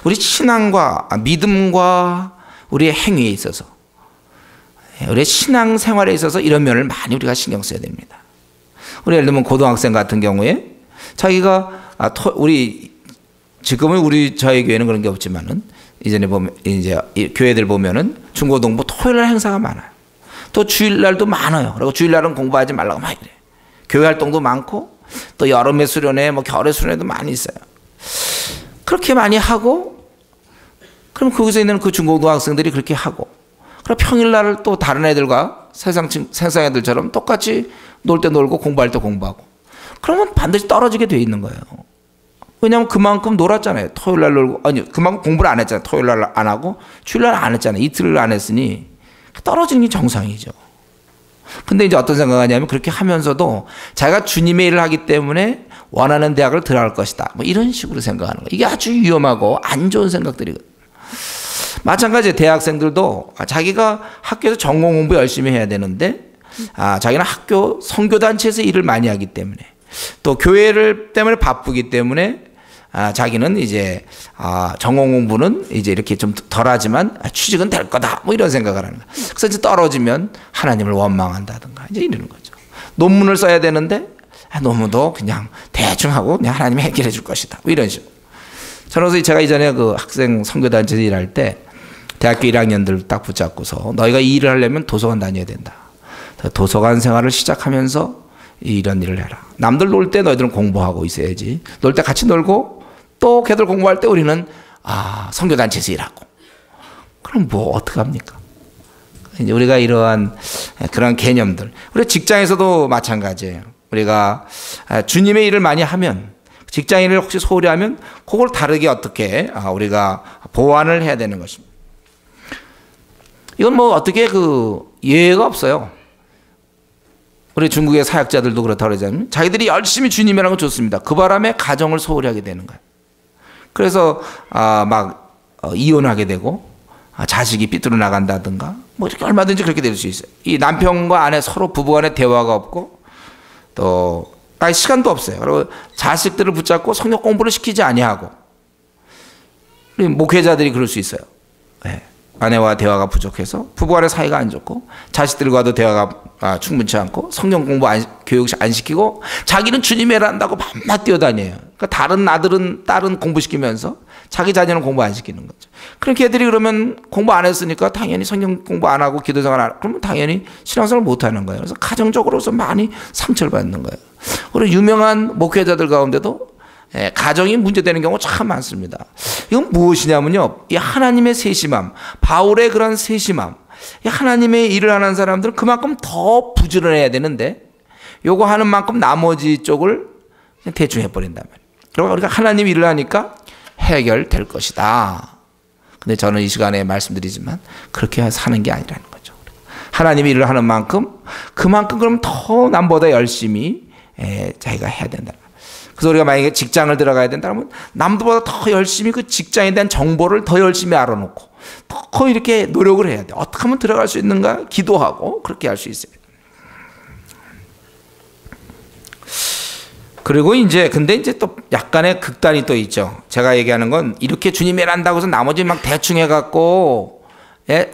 우리 신앙과 믿음과 우리의 행위에 있어서, 우리의 신앙 생활에 있어서 이런 면을 많이 우리가 신경 써야 됩니다. 우리 예를 들면 고등학생 같은 경우에 자기가 우리 지금은 저희 교회는 그런 게 없지만은 이전에 보면 이제 교회들 보면은 중고등부 토요일 날 행사가 많아요. 또 주일날도 많아요. 그리고 주일날은 공부하지 말라고 막 이래. 교회 활동도 많고 또 여름의 수련회, 뭐 겨울의 수련회도 많이 있어요. 그렇게 많이 하고, 그럼 거기서 있는 그 중고등학생들이 그렇게 하고, 그럼 평일날을 또 다른 애들과 세상 애들처럼 똑같이 놀 때 놀고 공부할 때 공부하고, 그러면 반드시 떨어지게 돼 있는 거예요. 왜냐하면 그만큼 놀았잖아요. 토요일날 놀고, 아니 그만큼 공부를 안 했잖아요. 토요일날 안 하고 주일날 안 했잖아요. 이틀을 안 했으니 떨어지는 게 정상이죠. 근데 이제 어떤 생각하냐면, 그렇게 하면서도 자기가 주님의 일을 하기 때문에 원하는 대학을 들어갈 것이다, 뭐 이런 식으로 생각하는 거예요. 이게 아주 위험하고 안 좋은 생각들이거든요. 마찬가지로 대학생들도 자기가 학교에서 전공 공부 열심히 해야 되는데, 자기는 학교 선교단체에서 일을 많이 하기 때문에, 또 교회를 때문에 바쁘기 때문에 자기는 이제 전공 공부는 이제 이렇게 좀 덜하지만 취직은 될 거다, 뭐 이런 생각을 하는 거예요. 그래서 이제 떨어지면 하나님을 원망한다든가 이제 이러는 거죠. 논문을 써야 되는데 논문도 그냥 대충 하고 그냥 하나님이 해결해 줄 것이다, 뭐 이런 식으로. 저는 그래서 제가 이전에 그 학생 선교단체에서 일할 때 대학교 1학년들 딱 붙잡고서, 너희가 이 일을 하려면 도서관 다녀야 된다. 도서관 생활을 시작하면서 이런 일을 해라. 남들 놀 때 너희들은 공부하고 있어야지. 놀 때 같이 놀고, 또 걔들 공부할 때 우리는 선교단체에서 일하고. 그럼 뭐 어떡합니까? 이제 우리가 이러한 그런 개념들, 우리 직장에서도 마찬가지예요. 우리가 주님의 일을 많이 하면, 직장인을 혹시 소홀히 하면 그걸 다르게 어떻게 우리가 보완을 해야 되는 것입니다. 이건 뭐 어떻게 예외가 없어요. 우리 중국의 사역자들도 그렇다 그러잖아요. 자기들이 열심히 주님이라는 건 좋습니다. 그 바람에 가정을 소홀히 하게 되는 거예요. 그래서 이혼하게 되고, 자식이 삐뚤어 나간다든가, 뭐 이렇게 얼마든지 그렇게 될 수 있어요. 이 남편과 아내 서로 부부간에 대화가 없고, 또 시간도 없어요. 그리고 자식들을 붙잡고 성경 공부를 시키지 아니하고, 목회자들이 그럴 수 있어요. 네. 아내와 대화가 부족해서 부부간의 사이가 안 좋고, 자식들과도 대화가 충분치 않고, 성경 공부 교육 안 시키고, 자기는 주님의 일을 한다고 밤낮 뛰어다녀요. 그러니까 다른 아들은 딸은 공부시키면서 자기 자녀는 공부 안 시키는 거죠. 그렇게 애들이 그러면 공부 안 했으니까 당연히 성경 공부 안 하고 기도생활 안 하고, 그러면 당연히 신앙생활을 못 하는 거예요. 그래서 가정적으로서 많이 상처를 받는 거예요. 그리고 유명한 목회자들 가운데도 가정이 문제되는 경우가 참 많습니다. 이건 무엇이냐면요, 이 하나님의 세심함, 바울의 그런 세심함, 이 하나님의 일을 하는 사람들은 그만큼 더 부지런해야 되는데, 요거 하는 만큼 나머지 쪽을 그냥 대충 해버린단 말이에요. 그러면 우리가 하나님 일을 하니까 해결될 것이다. 근데 저는 이 시간에 말씀드리지만 그렇게 사는 게 아니라는 거죠. 하나님의 일을 하는 만큼 그만큼 그럼 더 남보다 열심히 자기가 해야 된다. 그래서 우리가 만약에 직장을 들어가야 된다면 남들보다 더 열심히 그 직장에 대한 정보를 더 열심히 알아놓고 더 이렇게 노력을 해야 돼. 어떻게 하면 들어갈 수 있는가 기도하고 그렇게 할 수 있어요. 그리고 근데 이제 또 약간의 극단이 또 있죠. 제가 얘기하는 건 이렇게 주님이 일한다고 해서 나머지 막 대충 해갖고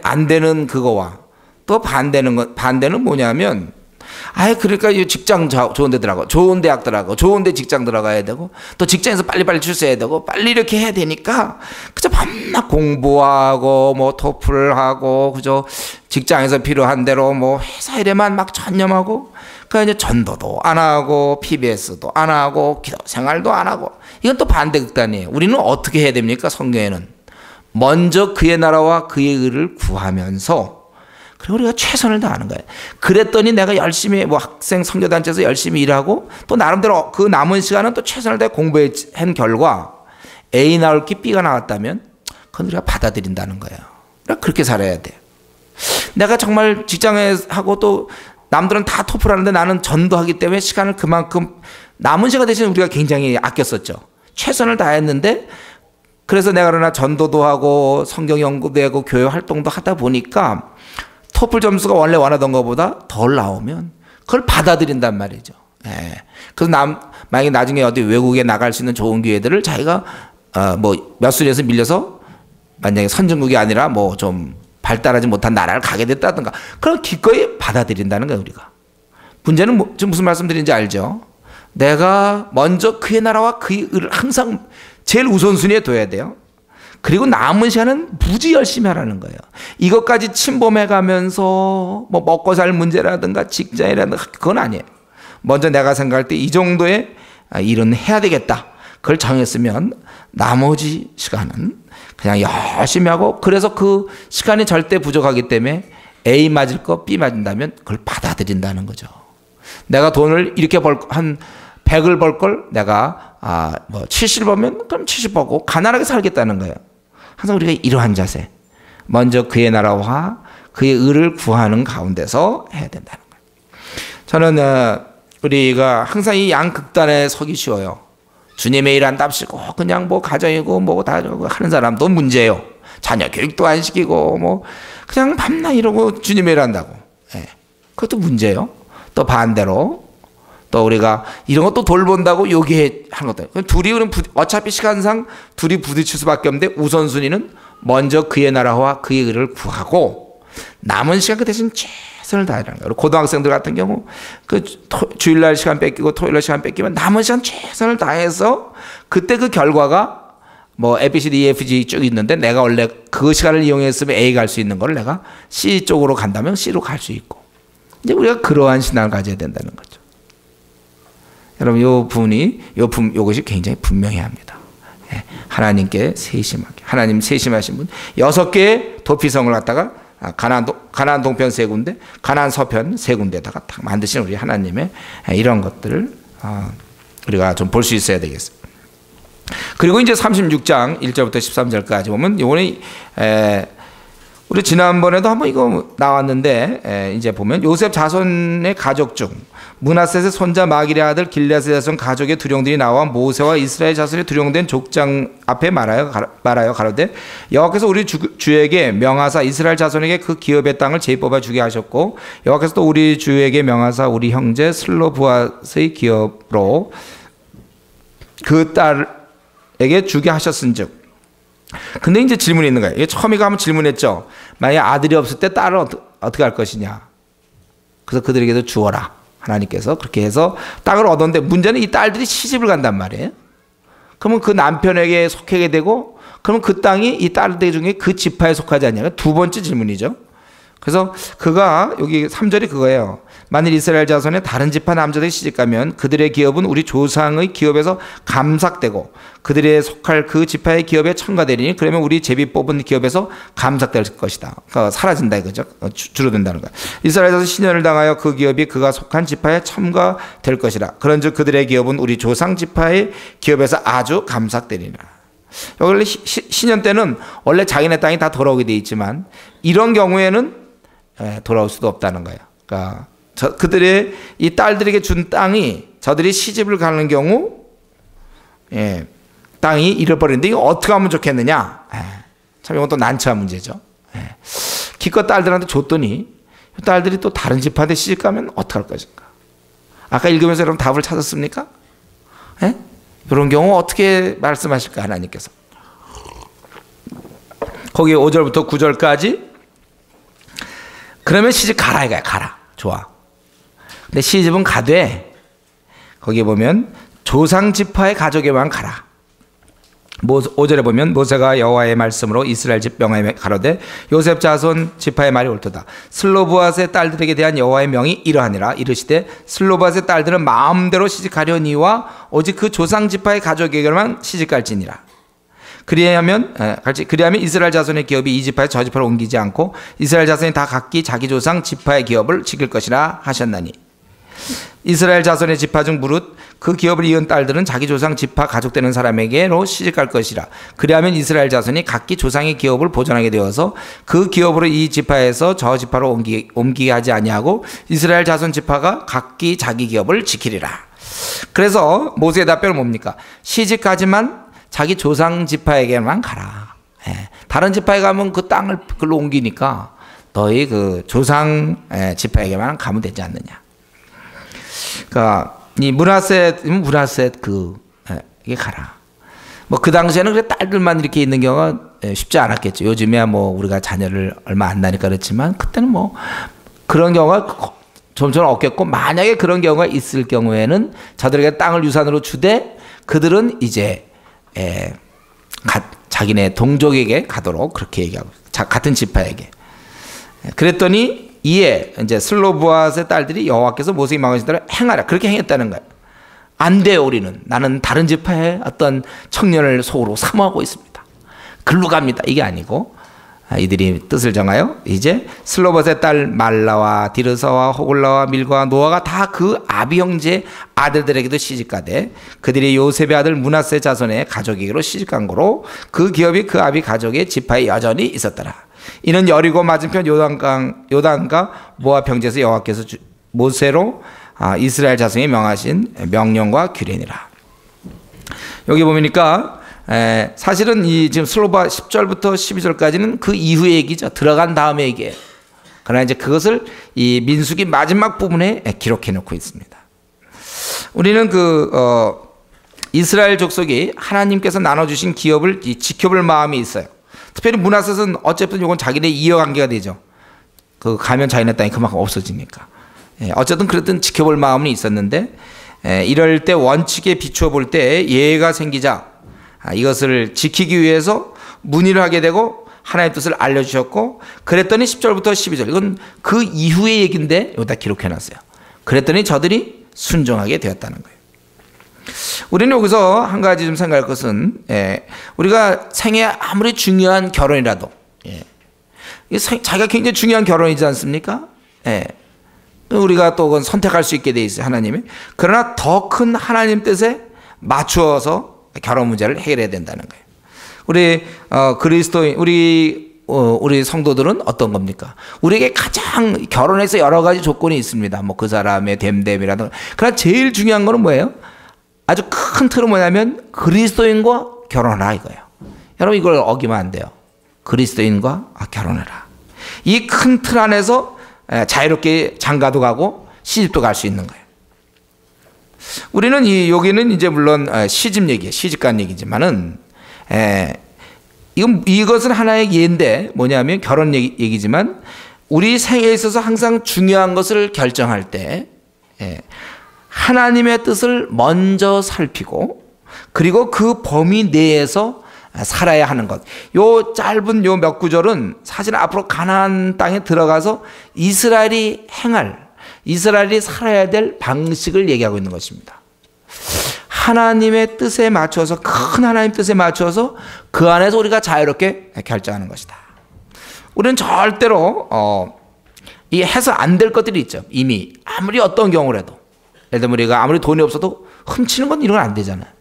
안 되는 그거와, 또 반대는 뭐냐면, 그러니까 이 직장 좋은 데 들어가고, 좋은 대학 들어가고, 좋은 데 직장 들어가야 되고, 또 직장에서 빨리빨리 출세해야 되고, 빨리 이렇게 해야 되니까, 그저 밤낮 공부하고, 뭐, 토플 하고, 그저 직장에서 필요한 대로 뭐, 회사 일에만 막 전념하고, 그러니까 이제 전도도 안 하고, PBS도 안 하고, 기도 생활도 안 하고, 이건 또 반대 극단이에요. 우리는 어떻게 해야 됩니까? 성경에는. 먼저 그의 나라와 그의 의를 구하면서, 그리고 우리가 최선을 다하는 거예요. 그랬더니 내가 열심히 학생 선교단체에서 열심히 일하고, 또 나름대로 그 남은 시간은 또 최선을 다해 공부한 결과 A 나올 게 B가 나왔다면 그건 우리가 받아들인다는 거예요. 그러니까 그렇게 살아야 돼요. 내가 정말 직장에 하고 또 남들은 다 토플 하는데 나는 전도하기 때문에 시간을 그만큼 남은 시간 대신 우리가 굉장히 아꼈었죠. 최선을 다했는데, 그래서 내가 그러나 전도도 하고 성경 연구도 하고 교회 활동도 하다 보니까 토플 점수가 원래 원하던 것보다 덜 나오면 그걸 받아들인단 말이죠. 그래서 만약에 나중에 어디 외국에 나갈 수 있는 좋은 기회들을 자기가 뭐 몇 수리에서 밀려서 만약에 선진국이 아니라 뭐 좀 발달하지 못한 나라를 가게 됐다든가 그럼 기꺼이 받아들인다는 거예요 우리가. 문제는 지금 무슨 말씀드리는지 알죠? 내가 먼저 그의 나라와 그의 의를 항상 제일 우선순위에 둬야 돼요. 그리고 남은 시간은 무지 열심히 하라는 거예요. 이것까지 침범해 가면서 뭐 먹고 살 문제라든가 직장이라든가 그건 아니에요. 먼저 내가 생각할 때 이 정도의 일은 해야 되겠다. 그걸 정했으면 나머지 시간은 그냥 열심히 하고 그래서 그 시간이 절대 부족하기 때문에 A 맞을 거 B 맞는다면 그걸 받아들인다는 거죠. 내가 돈을 이렇게 한 100을 벌 걸 내가 뭐 70 벌면 그럼 70 벌고 가난하게 살겠다는 거예요. 항상 우리가 이러한 자세. 먼저 그의 나라와 그의 의를 구하는 가운데서 해야 된다는 거예요. 저는 우리가 항상 이 양극단에 서기 쉬워요. 주님의 일 한답시고 그냥 뭐 가정이고 뭐 다 하는 사람도 문제예요. 자녀 교육도 안 시키고 뭐 그냥 밤낮 이러고 주님의 일 한다고. 예. 그것도 문제예요. 또 반대로 또 우리가 이런 것도 돌본다고 여기에 하는 것도 둘이 우리는 어차피 시간상 둘이 부딪힐 수밖에 없는데 우선순위는 먼저 그의 나라와 그의 의를 구하고 남은 시간 그 대신 최선을 다하라는 거예요. 고등학생들 같은 경우 그 주일날 시간 뺏기고 토요일날 시간 뺏기면 남은 시간 최선을 다해서 그때 그 결과가 뭐 A, B, C, D, E, F, G 쭉 있는데 내가 원래 그 시간을 이용했으면 A 갈 수 있는 거를 내가 C 쪽으로 간다면 C로 갈 수 있고 이제 우리가 그러한 신앙을 가져야 된다는 거죠. 여러분 이것이 굉장히 분명해야 합니다. 하나님께 세심하게 하나님 세심하신 분 6개의 도피성을 갖다가 가나안 동편 3군데 가나안 서편 3군데다가 딱 만드신 우리 하나님의 이런 것들을 우리가 좀 볼 수 있어야 되겠습니다. 그리고 이제 36장 1절부터 13절까지 보면 요번에 우리 지난번에도 한번 이거 나왔는데 이제 보면 요셉 자손의 가족 중 므낫셋의 손자 마길의 아들 길앗의 자손 가족의 두령들이 나와 모세와 이스라엘 자손의 두령된 족장 앞에 말하여 가로되 여호와께서 우리 주에게 명하사 이스라엘 자손에게 그 기업의 땅을 제법화 주게 하셨고 여호와께서 또 우리 주에게 명하사 우리 형제 슬로브앗의 기업으로 그 딸에게 주게 하셨은즉. 근데 이제 질문이 있는 거예요. 처음이가 한번 질문했죠. 만약에 아들이 없을 때 딸을 어떻게 할 것이냐. 그래서 그들에게도 주어라. 하나님께서 그렇게 해서 땅을 얻었는데 문제는 이 딸들이 시집을 간단 말이에요. 그러면 그 남편에게 속하게 되고 그러면 그 땅이 이 딸들 중에 그 지파에 속하지 않냐. 두 번째 질문이죠. 그래서 그가 여기 3절이 그거예요. 만일 이스라엘 자손의 다른 지파 남자들이 시집가면 그들의 기업은 우리 조상의 기업에서 감삭되고 그들의 속할 그 지파의 기업에 첨가되리니 그러면 우리 제비 뽑은 기업에서 감삭될 것이다. 그러니까 사라진다 이거죠. 줄어든다는 거야. 이스라엘 자손 신연을 당하여 그 기업이 그가 속한 지파에 첨가될 것이라. 그런즉 그들의 기업은 우리 조상 지파의 기업에서 아주 감삭되리라. 원래 신연 때는 원래 자기네 땅이 다 돌아오게 돼 있지만 이런 경우에는 돌아올 수도 없다는 거예요. 그러니까 그들의 이 딸들에게 준 땅이 저들이 시집을 가는 경우 땅이 잃어버리는데 이거 어떻게 하면 좋겠느냐. 참 이건 또 난처한 문제죠. 기껏 딸들한테 줬더니 딸들이 또 다른 집한테 시집 가면 어떻게 할 것인가. 아까 읽으면서 여러분 답을 찾았습니까? 이런 경우 어떻게 말씀하실까 하나님께서. 거기 5절부터 9절까지 그러면 시집 가라 이거야. 가라. 좋아. 근데 시집은 가되 거기 보면 조상 지파의 가족에만 가라. 5절에 보면 모세가 여호와의 말씀으로 이스라엘 집 명하에 가로되 요셉 자손 지파의 말이 옳도다. 슬로브앗의 딸들에게 대한 여호와의 명이 이러하니라. 이르시되 슬로브앗의 딸들은 마음대로 시집가려니와 오직 그 조상 지파의 가족에게만 시집갈지니라. 그리하면 이스라엘 자손의 기업이 이 지파에 저 지파로 옮기지 않고 이스라엘 자손이 다 각기 자기 조상 지파의 기업을 지킬 것이라 하셨나니 이스라엘 자손의 지파 중 무릇 그 기업을 이은 딸들은 자기 조상 지파 가족되는 사람에게로 시집갈 것이라. 그리하면 이스라엘 자손이 각기 조상의 기업을 보존하게 되어서 그 기업으로 이 지파에서 저 지파로 옮기게 하지 아니하고 이스라엘 자손 지파가 각기 자기 기업을 지키리라. 그래서 모세의 답변은 뭡니까? 시집가지만 자기 조상 지파에게만 가라. 다른 지파에 가면 그 땅을 그걸로 옮기니까 너희 그 조상 지파에게만 가면 되지 않느냐. 그러니까 이 므낫셋 이게 가라. 뭐 그 당시에는 그래 딸들만 이렇게 있는 경우가 쉽지 않았겠죠. 요즘에야 뭐 우리가 자녀를 얼마 안 나니까 그렇지만 그때는 뭐 그런 경우가 점점 없겠고, 만약에 그런 경우가 있을 경우에는 저들에게 땅을 유산으로 주되 그들은 이제 자기네 동족에게 가도록 그렇게 얘기하고, 같은 지파에게. 그랬더니 이에 이제 슬로브앗의 딸들이 여호와께서 모세에게 명하신 대로 행하라, 그렇게 행했다는 거예요. 안 돼요, 우리는. 나는 다른 지파의 어떤 청년을 속으로 사모하고 있습니다. 글로 갑니다. 이게 아니고 이들이 뜻을 정하여 이제 슬로봇의 딸 말라와 디르사와 호글라와 밀가와 노아가 다 그 아비 형제 아들들에게도 시집가되 그들이 요셉의 아들 므낫세 자손의 가족에게로 시집간 거로 그 기업이 그 아비 가족의 지파에 여전히 있었더라. 이는 여리고 맞은편 요단강 모압 평지에서 여호와께서 모세로 이스라엘 자손에 명하신 명령과 규례니라. 여기 보니까 사실은 이 지금 슬로바 10절부터 12절까지는 그 이후의 얘기죠. 들어간 다음의 얘기예요. 그러나 이제 그것을 이 민수기 마지막 부분에 기록해 놓고 있습니다. 우리는 이스라엘 족속이 하나님께서 나눠주신 기업을 지켜볼 마음이 있어요. 특별히 므낫셋은 어쨌든 이건 자기네 이해관계가 되죠. 가면 자기네 땅이 그만큼 없어지니까. 어쨌든 그랬던 지켜볼 마음은 있었는데, 이럴 때 원칙에 비추어 볼 때 예가 생기자 이것을 지키기 위해서 문의를 하게 되고 하나님의 뜻을 알려주셨고, 그랬더니 10절부터 12절 이건 그 이후의 얘기인데 여기다 기록해놨어요. 그랬더니 저들이 순종하게 되었다는 거예요. 우리는 여기서 한 가지 좀 생각할 것은, 우리가 생애 아무리 중요한 결혼이라도, 자기가 굉장히 중요한 결혼이지 않습니까? 우리가 또 그건 선택할 수 있게 돼 있어요, 하나님이. 그러나 더 큰 하나님 뜻에 맞추어서 결혼 문제를 해결해야 된다는 거예요. 우리 그리스도인, 우리 성도들은 어떤 겁니까? 우리에게 가장 결혼해서 여러 가지 조건이 있습니다. 뭐 그 사람의 됨됨이라든가. 그러나 제일 중요한 거는 뭐예요? 아주 큰 틀은 뭐냐면 그리스도인과 결혼하라 이거예요. 여러분 이걸 어기면 안 돼요. 그리스도인과 결혼해라. 이 큰 틀 안에서 자유롭게 장가도 가고 시집도 갈 수 있는 거예요. 우리는 여기는 이제 물론 시집 얘기예요. 시집간 얘기지만은, 이것은 하나의 예인데 뭐냐면 결혼 얘기지만, 우리 생애에 있어서 항상 중요한 것을 결정할 때 하나님의 뜻을 먼저 살피고, 그리고 그 범위 내에서 살아야 하는 것. 요 짧은 요 몇 구절은 사실 앞으로 가나안 땅에 들어가서 이스라엘이 살아야 될 방식을 얘기하고 있는 것입니다. 하나님의 뜻에 맞춰서, 큰 하나님 뜻에 맞춰서 그 안에서 우리가 자유롭게 결정하는 것이다. 우리는 절대로 이 해서 안 될 것들이 있죠. 이미 아무리 어떤 경우라도, 예를 들면 우리가 아무리 돈이 없어도 훔치는 건 이런 건 안 되잖아요.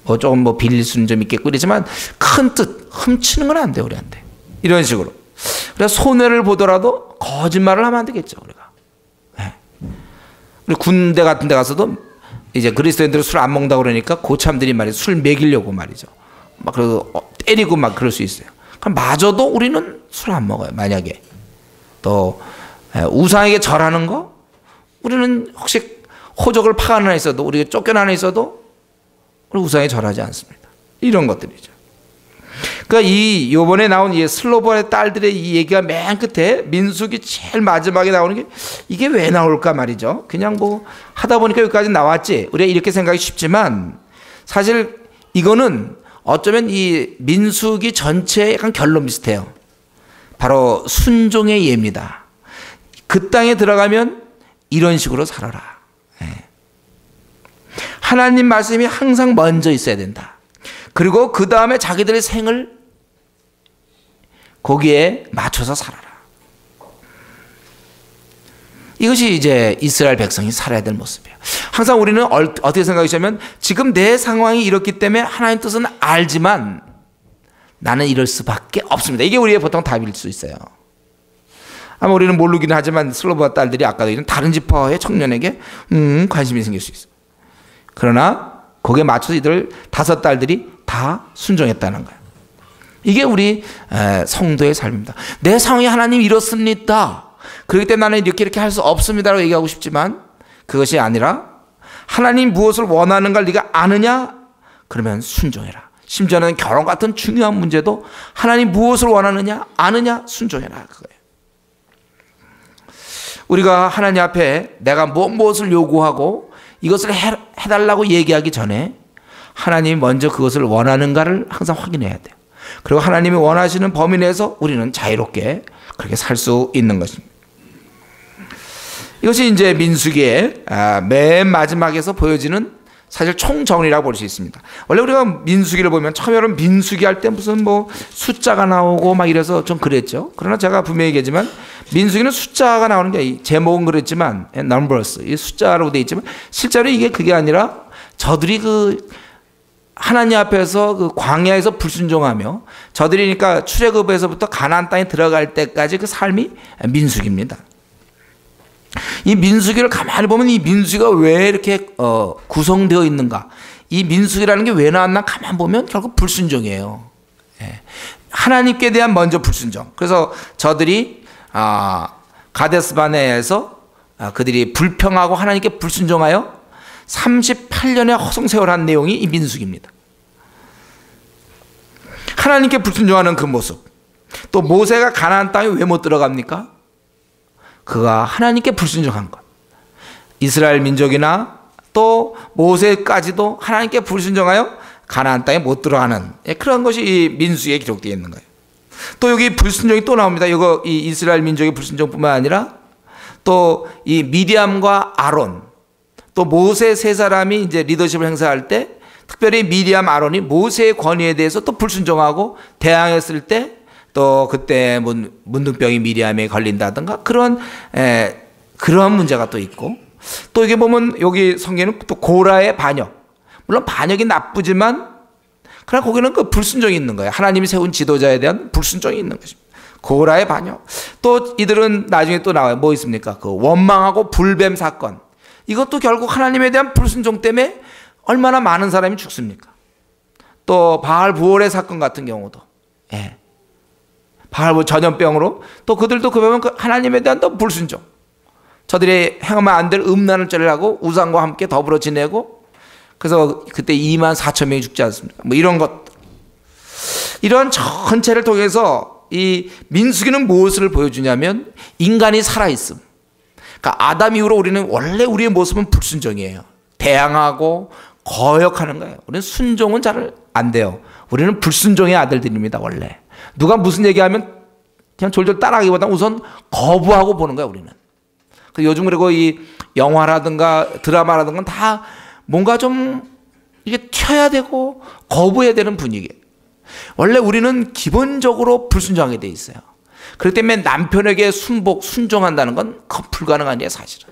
뭐 조금 뭐 빌릴 수는 좀 있겠고 그러지만 큰 뜻 훔치는 건 안 돼요, 우리한테. 이런 식으로. 그래서 손해를 보더라도 거짓말을 하면 안 되겠죠, 우리가. 우리 군대 같은 데 가서도 이제 그리스도인들은 술 안 먹는다고 그러니까 고참들이 말이죠, 술 먹이려고 말이죠. 막 그래도 때리고 막 그럴 수 있어요. 그럼 마저도 우리는 술 안 먹어요. 만약에 또 우상에게 절하는 거, 우리는 혹시 호적을 파하나 있어도, 우리가 쫓겨나나 있어도 우리 우상에 절하지 않습니다. 이런 것들이죠. 그러니까 요번에 나온 이 슬로봇의 딸들의 이 얘기가 맨 끝에 민수기 제일 마지막에 나오는 게 이게 왜 나올까 말이죠. 그냥 뭐 하다 보니까 여기까지 나왔지, 우리가 이렇게 생각이 쉽지만, 사실 이거는 어쩌면 이 민수기 전체의 약간 결론 비슷해요. 바로 순종의 예입니다. 그 땅에 들어가면 이런 식으로 살아라. 하나님 말씀이 항상 먼저 있어야 된다. 그리고 그 다음에 자기들의 생을 거기에 맞춰서 살아라. 이것이 이제 이스라엘 백성이 살아야 될 모습이에요. 항상 우리는 어떻게 생각하시냐면, 지금 내 상황이 이렇기 때문에 하나님 뜻은 알지만 나는 이럴 수밖에 없습니다. 이게 우리의 보통 답일 수 있어요. 아마 우리는 모르긴 하지만 슬로바 딸들이 아까도 얘기한 다른 지파의 청년에게 관심이 생길 수 있어요. 그러나 거기에 맞춰서 이들 5딸들이 다 순종했다는 거예요. 이게 우리 성도의 삶입니다. 내 상황이 하나님 이렇습니다. 그렇기 때문에 나는 이렇게 할 수 없습니다라고 얘기하고 싶지만, 그것이 아니라 하나님 무엇을 원하는가를 네가 아느냐? 그러면 순종해라. 심지어는 결혼 같은 중요한 문제도 하나님 무엇을 원하느냐 아느냐 순종해라 그거예요. 우리가 하나님 앞에 내가 무엇을 요구하고 이것을 해달라고 얘기하기 전에 하나님이 먼저 그것을 원하는가를 항상 확인해야 돼요. 그리고 하나님이 원하시는 범위 내에서 우리는 자유롭게 그렇게 살 수 있는 것입니다. 이것이 이제 민수기의 맨 마지막에서 보여지는 사실 총정리라고 볼 수 있습니다. 원래 우리가 민수기를 보면 처음에는 민수기 할 때 무슨 뭐 숫자가 나오고 막 이래서 좀 그랬죠. 그러나 제가 분명히 얘기하지만 민수기는 숫자가 나오는 게 제목은 그랬지만 numbers 이 숫자로 되어 있지만 실제로 이게 그게 아니라 저들이 그 하나님 앞에서 그 광야에서 불순종하며 저들이 그러니까 출애굽에서부터 가나안 땅에 들어갈 때까지 그 삶이 민수기입니다. 이 민수기를 가만히 보면 이 민수기가 왜 이렇게 구성되어 있는가? 이 민수기라는 게 왜 나왔나 가만 보면 결국 불순종이에요. 하나님께 대한 먼저 불순종. 그래서 저들이 가데스바네에서 그들이 불평하고 하나님께 불순종하여 38년의 허송세월한 내용이 이 민수기입니다. 하나님께 불순종하는 그 모습. 또 모세가 가나안 땅에 왜 못 들어갑니까? 그가 하나님께 불순종한 것. 이스라엘 민족이나 또 모세까지도 하나님께 불순종하여 가나안 땅에 못 들어가는 그런 것이 이 민수기에 기록되어 있는 거예요. 또 여기 불순종이 또 나옵니다. 이거 이 이스라엘 민족의 불순종뿐만 아니라 또 이 미디암과 아론 또 모세 세 사람이 이제 리더십을 행사할 때 특별히 미디암 아론이 모세의 권위에 대해서 또 불순종하고 대항했을 때 또 그때 문둥병이 미리암에 걸린다든가 그런 문제가 또 있고 또 이게 보면 여기 성경에는 또 고라의 반역 물론 반역이 나쁘지만 그러나 거기는 그 불순종이 있는 거예요. 하나님이 세운 지도자에 대한 불순종이 있는 것입니다. 고라의 반역 또 이들은 나중에 또 나와요. 뭐 있습니까? 그 원망하고 불뱀 사건 이것도 결국 하나님에 대한 불순종 때문에 얼마나 많은 사람이 죽습니까? 또 바알 부올의 사건 같은 경우도 바알 전염병으로 또 그들도 그러면 하나님에 대한 또 불순종. 저들이 행하면 안 될 음란을 쩔려고 우상과 함께 더불어 지내고 그래서 그때 2만 4천 명이 죽지 않습니까? 뭐 이런 것. 이런 전체를 통해서 이 민수기는 무엇을 보여주냐면 인간이 살아있음. 그러니까 아담 이후로 우리는 원래 우리의 모습은 불순종이에요. 대항하고 거역하는 거예요. 우리는 순종은 잘 안 돼요. 우리는 불순종의 아들들입니다. 원래. 누가 무슨 얘기하면 그냥 졸졸 따라하기보다 우선 거부하고 보는 거야 우리는. 요즘 그리고 이 영화라든가 드라마라든가 다 뭔가 좀 이게 튀어야 되고 거부해야 되는 분위기. 원래 우리는 기본적으로 불순종하게 돼 있어요. 그렇기 때문에 남편에게 순종한다는 건 불가능한 일이에요 사실은.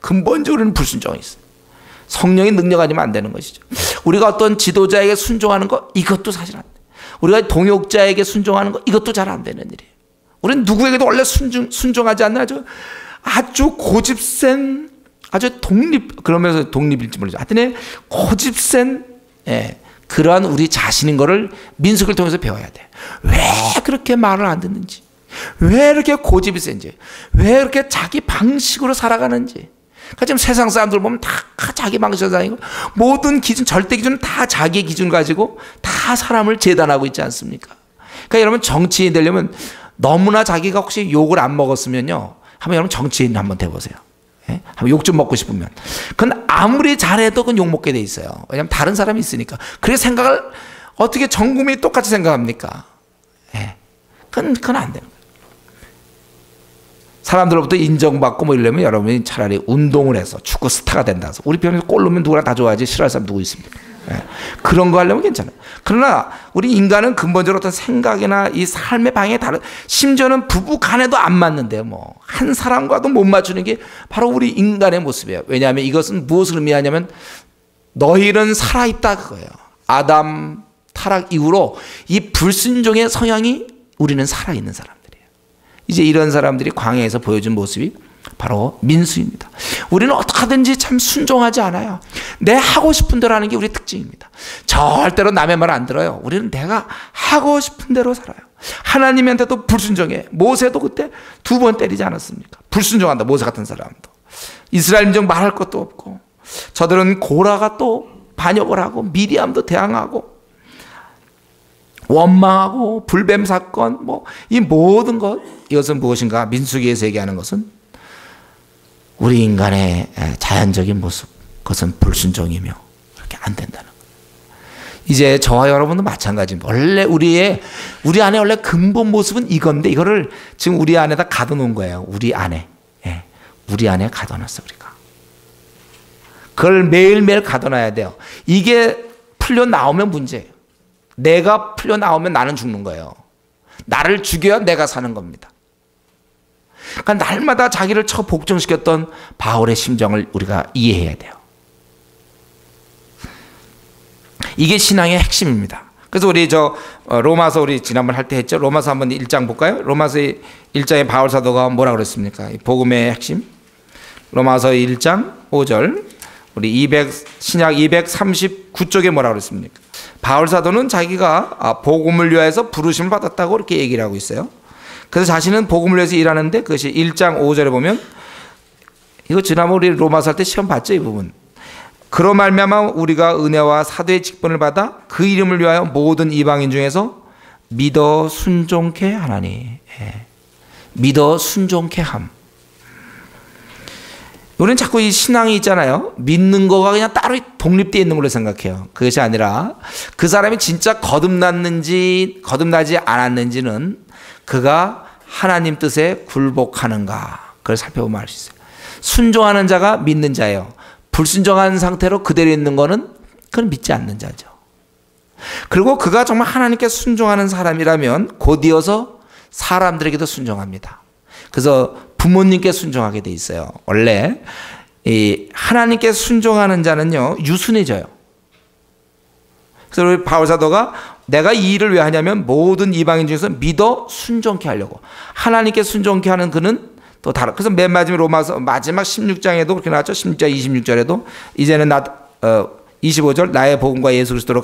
근본적으로는 불순종이 있어요. 성령이 능력 아니면 안 되는 것이죠. 우리가 어떤 지도자에게 순종하는 거 이것도 사실 안 돼. 우리가 동역자에게 순종하는 거 이것도 잘 안 되는 일이에요. 우리는 누구에게도 원래 순종하지 않는 아주 고집센 아주 그러면서 독립일지 모르죠. 하여튼 고집센 그러한 우리 자신인 거를 민수기를 통해서 배워야 돼. 왜 그렇게 말을 안 듣는지 왜 이렇게 고집이 센지 왜 이렇게 자기 방식으로 살아가는지. 그러니까 지금 세상 사람들 보면 다 자기 방식으로 다니고 모든 기준 절대 기준은 다 자기 기준 가지고 다 사람을 재단하고 있지 않습니까? 그러니까 여러분 정치인 되려면 너무나 자기가 혹시 욕을 안 먹었으면요 한번 여러분 정치인 한번 돼보세요. 한번 욕 좀 먹고 싶으면 그건 아무리 잘해도 그건 욕 먹게 돼 있어요. 왜냐하면 다른 사람이 있으니까. 그래서 생각을 어떻게 전 국민이 똑같이 생각합니까? 그건 안 되는 거예요. 사람들로부터 인정받고 뭐 이러려면 여러분이 차라리 운동을 해서 축구 스타가 된다 해서 우리 편에서 골 넣으면 누구나 다 좋아하지 싫어할 사람 누구 있습니까? 그런 거 하려면 괜찮아요. 그러나 우리 인간은 근본적으로 어떤 생각이나 이 삶의 방향이 다른 심지어는 부부 간에도 안 맞는데요. 뭐 한 사람과도 못 맞추는 게 바로 우리 인간의 모습이에요. 왜냐하면 이것은 무엇을 의미하냐면 너희는 살아있다 그거예요. 아담 타락 이후로 이 불순종의 성향이 우리는 살아있는 사람들이에요. 이제 이런 사람들이 광야에서 보여준 모습이 바로 민수입니다. 우리는 어떻게든지 참 순종하지 않아요. 내 하고 싶은 대로 하는 게 우리 특징입니다. 절대로 남의 말 안 들어요. 우리는 내가 하고 싶은 대로 살아요. 하나님한테도 불순종해. 모세도 그때 2번 때리지 않았습니까? 불순종한다. 모세 같은 사람도. 이스라엘 민족 말할 것도 없고 저들은 고라가 또 반역을 하고 미리암도 대항하고 원망하고 불뱀 사건 뭐 이 모든 것, 이것은 무엇인가? 민수기에서 얘기하는 것은 우리 인간의 자연적인 모습, 그것은 불순종이며 그렇게 안 된다는 거예요. 이제 저와 여러분도 마찬가지입니다. 원래 우리 안에 원래 근본 모습은 이건데 이거를 지금 우리 안에다 가둬놓은 거예요. 우리 안에. 예, 우리 안에 가둬놨어 우리가. 그걸 매일매일 가둬놔야 돼요. 이게 풀려 나오면 문제예요. 내가 풀려 나오면 나는 죽는 거예요. 나를 죽여야 내가 사는 겁니다. 그러니까 날마다 자기를 복종시켰던 바울의 심정을 우리가 이해해야 돼요. 이게 신앙의 핵심입니다. 그래서 우리 로마서 우리 지난번 할 때 했죠. 로마서 한번 1장 볼까요? 로마서 1장에 바울 사도가 뭐라 그랬습니까? 복음의 핵심. 로마서 1장 5절. 우리 신약 239쪽에 뭐라 그랬습니까? 바울 사도는 자기가 복음을 위하여서 부르심을 받았다고 이렇게 얘기를 하고 있어요. 그래서 자신은 복음을 위해서 일하는데 그것이 1장 5절에 보면, 이거 지난번 우리 로마서 할 때 시험 봤죠, 이 부분. 그로 말미암아 우리가 은혜와 사도의 직분을 받아 그 이름을 위하여 모든 이방인 중에서 믿어 순종케 하나니. 믿어 순종케 함. 우리는 자꾸 이 신앙이 있잖아요. 믿는 거가 그냥 따로 독립되어 있는 걸로 생각해요. 그것이 아니라 그 사람이 진짜 거듭났는지 거듭나지 않았는지는 그가 하나님 뜻에 굴복하는가, 그걸 살펴보면 알 수 있어요. 순종하는 자가 믿는 자예요. 불순종한 상태로 그대로 있는 거는 그건 믿지 않는 자죠. 그리고 그가 정말 하나님께 순종하는 사람이라면 곧이어서 사람들에게도 순종합니다. 그래서 부모님께 순종하게 돼 있어요. 원래 이 하나님께 순종하는 자는요 유순해져요. 그래서 우리 바울 사도가 내가 이 일을 왜 하냐면 모든 이방인 중에서 믿어 순종케 하려고. 하나님께 순종케 하는 그는 또 다른. 그래서 맨 마지막 로마서 마지막 16장에도 그렇게 나왔죠. 16장 26절에도 이제는 25절 나의 복음과 예수 그리스도로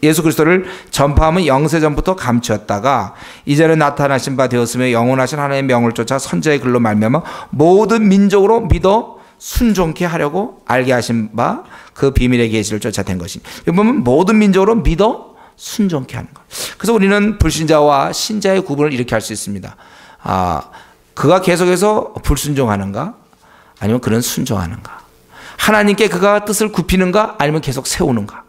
예수 그리스도를 전파하면 영세 전부터 감추었다가 이제는 나타나신 바 되었으며 영원하신 하나님의 명을 쫓아 선지자의 글로 말미암아 모든 민족으로 믿어 순종케 하려고 알게 하신 바 그 비밀의 계시를 쫓아낸 것이니. 여기 보면 모든 민족으로 믿어 순종케 하는 것. 그래서 우리는 불신자와 신자의 구분을 이렇게 할 수 있습니다. 그가 계속해서 불순종하는가 아니면 그는 순종하는가. 하나님께 그가 뜻을 굽히는가 아니면 계속 세우는가.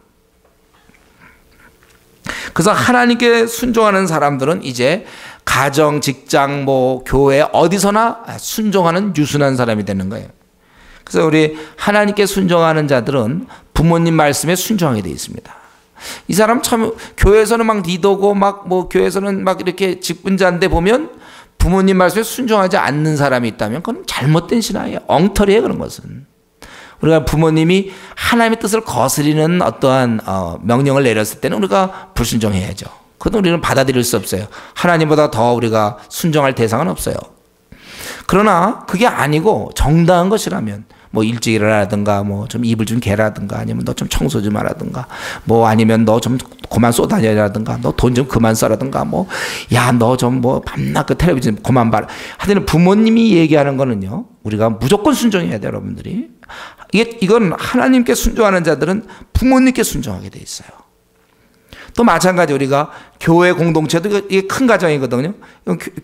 그래서 하나님께 순종하는 사람들은 이제 가정, 직장, 교회 어디서나 순종하는 유순한 사람이 되는 거예요. 그래서 우리 하나님께 순종하는 자들은 부모님 말씀에 순종하게 되어 있습니다. 이 사람 참 교회에서는 막 리더고 교회에서는 막 이렇게 직분자인데 보면 부모님 말씀에 순종하지 않는 사람이 있다면 그건 잘못된 신앙이에요. 엉터리예요, 그런 것은. 우리가 부모님이 하나님의 뜻을 거스리는 어떠한 명령을 내렸을 때는 우리가 불순종해야죠. 그건 우리는 받아들일 수 없어요. 하나님보다 더 우리가 순종할 대상은 없어요. 그러나 그게 아니고 정당한 것이라면 일찍 일어나라든가 좀 이불 좀 개라든가 아니면 너 좀 청소 좀 하라든가 아니면 너 좀 그만 쏘다녀라든가 너 돈 좀 그만 써라든가 야 너 좀 밤낮 그 텔레비전 그만 봐라. 하여튼 부모님이 얘기하는 거는요 우리가 무조건 순종해야 돼요, 여러분들이. 이건 하나님께 순종하는 자들은 부모님께 순종하게 돼 있어요. 또 마찬가지 우리가 교회 공동체도 이게 큰 가정이거든요.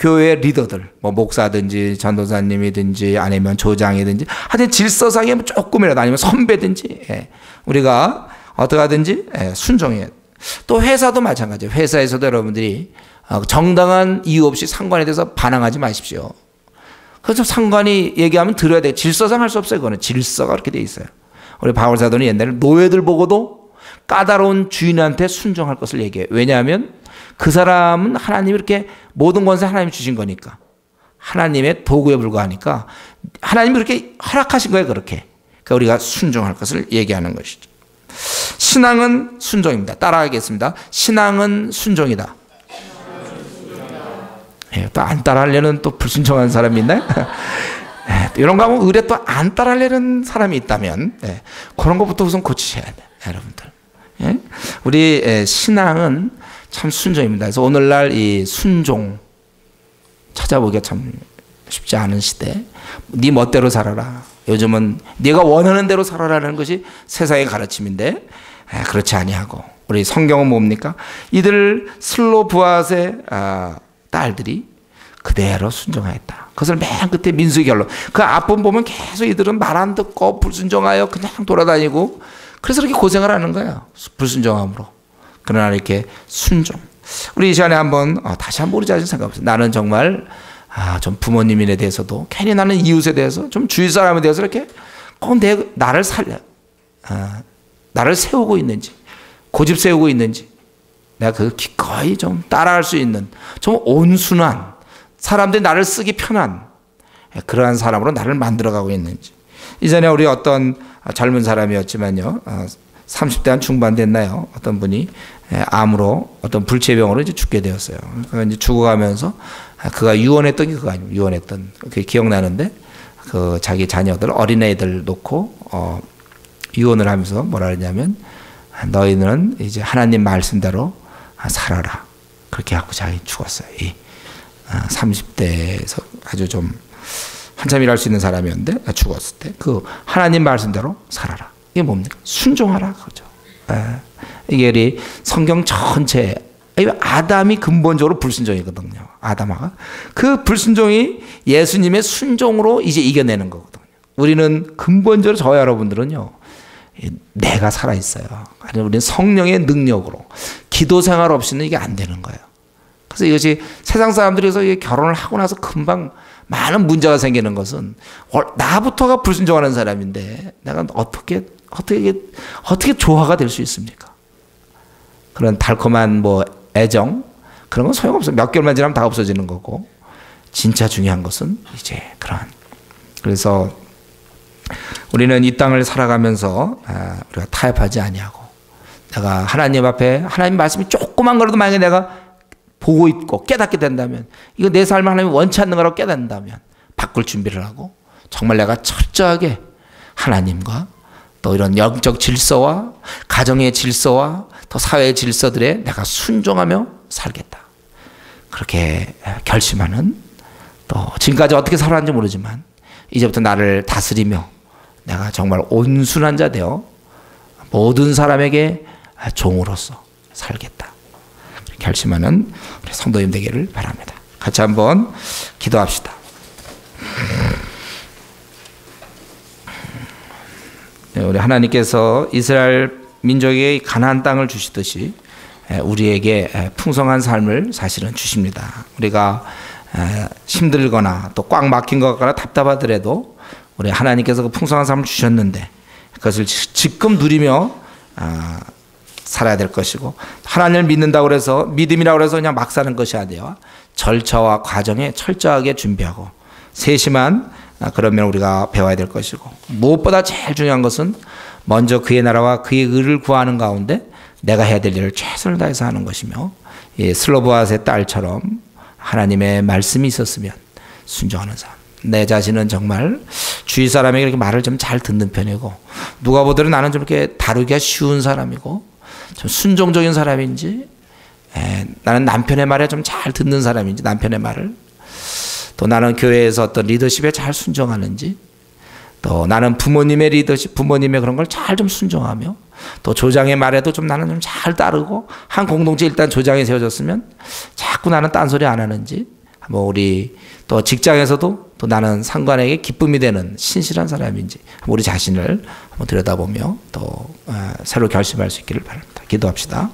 교회 리더들, 목사든지 전도사님이든지 아니면 조장이든지 하여튼 질서상에 조금이라도 아니면 선배든지 우리가 어떻게 하든지 순종해야 돼요. 또 회사도 마찬가지예요. 회사에서도 여러분들이 정당한 이유 없이 상관에 대해서 반항하지 마십시오. 그래서 상관이 얘기하면 들어야 돼요. 질서상 할 수 없어요. 그거는 질서가 그렇게 돼 있어요. 우리 바울 사도는 옛날에 노예들 보고도 까다로운 주인한테 순종할 것을 얘기해요. 왜냐하면 그 사람은 하나님이 이렇게 모든 권세 하나님이 주신 거니까 하나님의 도구에 불과하니까 하나님이 그렇게 허락하신 거예요. 그렇게. 그러니까 우리가 순종할 것을 얘기하는 것이죠. 신앙은 순종입니다. 따라하겠습니다. 신앙은 순종이다. 또 안 따라하려는 또 불순종한 사람이 있나요? 이런 거 하면 의뢰 또 안 따라하려는 사람이 있다면 그런 것부터 우선 고치셔야 돼요, 여러분들. 우리 신앙은 참 순종입니다. 그래서 오늘날 이 순종 찾아보기가 참 쉽지 않은 시대. 네 멋대로 살아라. 요즘은 네가 원하는 대로 살아라는 것이 세상의 가르침인데 그렇지 아니하고 우리 성경은 뭡니까? 이들 슬로브앗의 딸들이 그대로 순종하였다. 그것을 맨 끝에 민수기 결론. 그 앞부분 보면 계속 이들은 말 안 듣고 불순종하여 그냥 돌아다니고 그래서 이렇게 고생을 하는 거예요. 불순종함으로. 그러나 이렇게 순종. 우리 이 시간에 한번 다시 한번 우리 자신 생각해보세요. 나는 정말 좀 부모님에 대해서도 괜히 나는 이웃에 대해서 좀 주위 사람에 대해서 이렇게 꼭 나를 나를 세우고 있는지 고집 세우고 있는지 내가 그 기꺼이 좀 따라할 수 있는 좀 온순한 사람들이 나를 쓰기 편한 그러한 사람으로 나를 만들어가고 있는지. 이전에 우리 어떤 젊은 사람이었지만요, 30대 한 중반 됐나요? 어떤 분이 암으로 어떤 불치병으로 이제 죽게 되었어요. 그러니까 이제 죽어가면서 그가 유언했던 게 그거 아니에요. 유언했던 그게 기억나는데 그 자기 자녀들 어린애들 놓고 유언을 하면서 뭐라 그러냐면 너희는 이제 하나님 말씀대로 살아라. 그렇게 하고 자기 죽었어요. 30대에서 아주 좀 한참 일할 수 있는 사람이었는데 죽었을 때 그 하나님 말씀대로 살아라. 이게 뭡니까? 순종하라 그거죠. 이게 우리 성경 전체 아담이 근본적으로 불순종이거든요. 아담아가 그 불순종이 예수님의 순종으로 이제 이겨내는 거거든요. 우리는 근본적으로 저와 여러분들은요. 내가 살아있어요. 아니 우리는 성령의 능력으로 기도 생활 없이는 이게 안 되는 거예요. 그래서 이것이 세상 사람들이 결혼을 하고 나서 금방 많은 문제가 생기는 것은 나부터가 불순종하는 사람인데 내가 어떻게 조화가 될 수 있습니까? 그런 달콤한 애정 그런 건 소용없어요. 몇 개월만 지나면 다 없어지는 거고 진짜 중요한 것은 이제 그래서 우리는 이 땅을 살아가면서 우리가 타협하지 아니하고 내가 하나님 앞에 하나님 말씀이 조그만 거라도 만약에 내가 보고 있고 깨닫게 된다면 이거 내 삶을 하나님이 원치 않는 거라고 깨닫는다면 바꿀 준비를 하고 정말 내가 철저하게 하나님과 또 이런 영적 질서와 가정의 질서와 또 사회의 질서들에 내가 순종하며 살겠다. 그렇게 결심하는 또 지금까지 어떻게 살았는지 모르지만 이제부터 나를 다스리며 내가 정말 온순한 자 되어 모든 사람에게 종으로서 살겠다. 결심하는 우리 성도님 되기를 바랍니다. 같이 한번 기도합시다. 우리 하나님께서 이스라엘 민족에게 가나안 땅을 주시듯이 우리에게 풍성한 삶을 사실은 주십니다. 우리가 힘들거나 또 꽉 막힌 것 같거나 답답하더라도 우리 하나님께서 그 풍성한 삶을 주셨는데 그것을 지금 누리며 살아야 될 것이고 하나님을 믿는다고 해서 믿음이라고 해서 그냥 막 사는 것이 아니라 절차와 과정에 철저하게 준비하고 세심한 그러면 우리가 배워야 될 것이고 무엇보다 제일 중요한 것은 먼저 그의 나라와 그의 의를 구하는 가운데 내가 해야 될 일을 최선을 다해서 하는 것이며 슬로브앗의 딸처럼 하나님의 말씀이 있었으면 순종하는 사람. 내 자신은 정말 주위 사람에게 이렇게 말을 좀 잘 듣는 편이고 누가 보더라도 나는 좀 이렇게 다루기가 쉬운 사람이고 좀 순종적인 사람인지 나는 남편의 말에 좀 잘 듣는 사람인지 남편의 말을 또 나는 교회에서 어떤 리더십에 잘 순종하는지 또 나는 부모님의 리더십 부모님의 그런 걸 잘 좀 순종하며 또 조장의 말에도 좀 나는 좀 잘 따르고 한 공동체 일단 조장이 세워졌으면 자꾸 나는 딴소리 안 하는지 우리 또 직장에서도 또 나는 상관에게 기쁨이 되는 신실한 사람인지 우리 자신을 한번 들여다보며 또 새로 결심할 수 있기를 바랍니다. 기도합시다.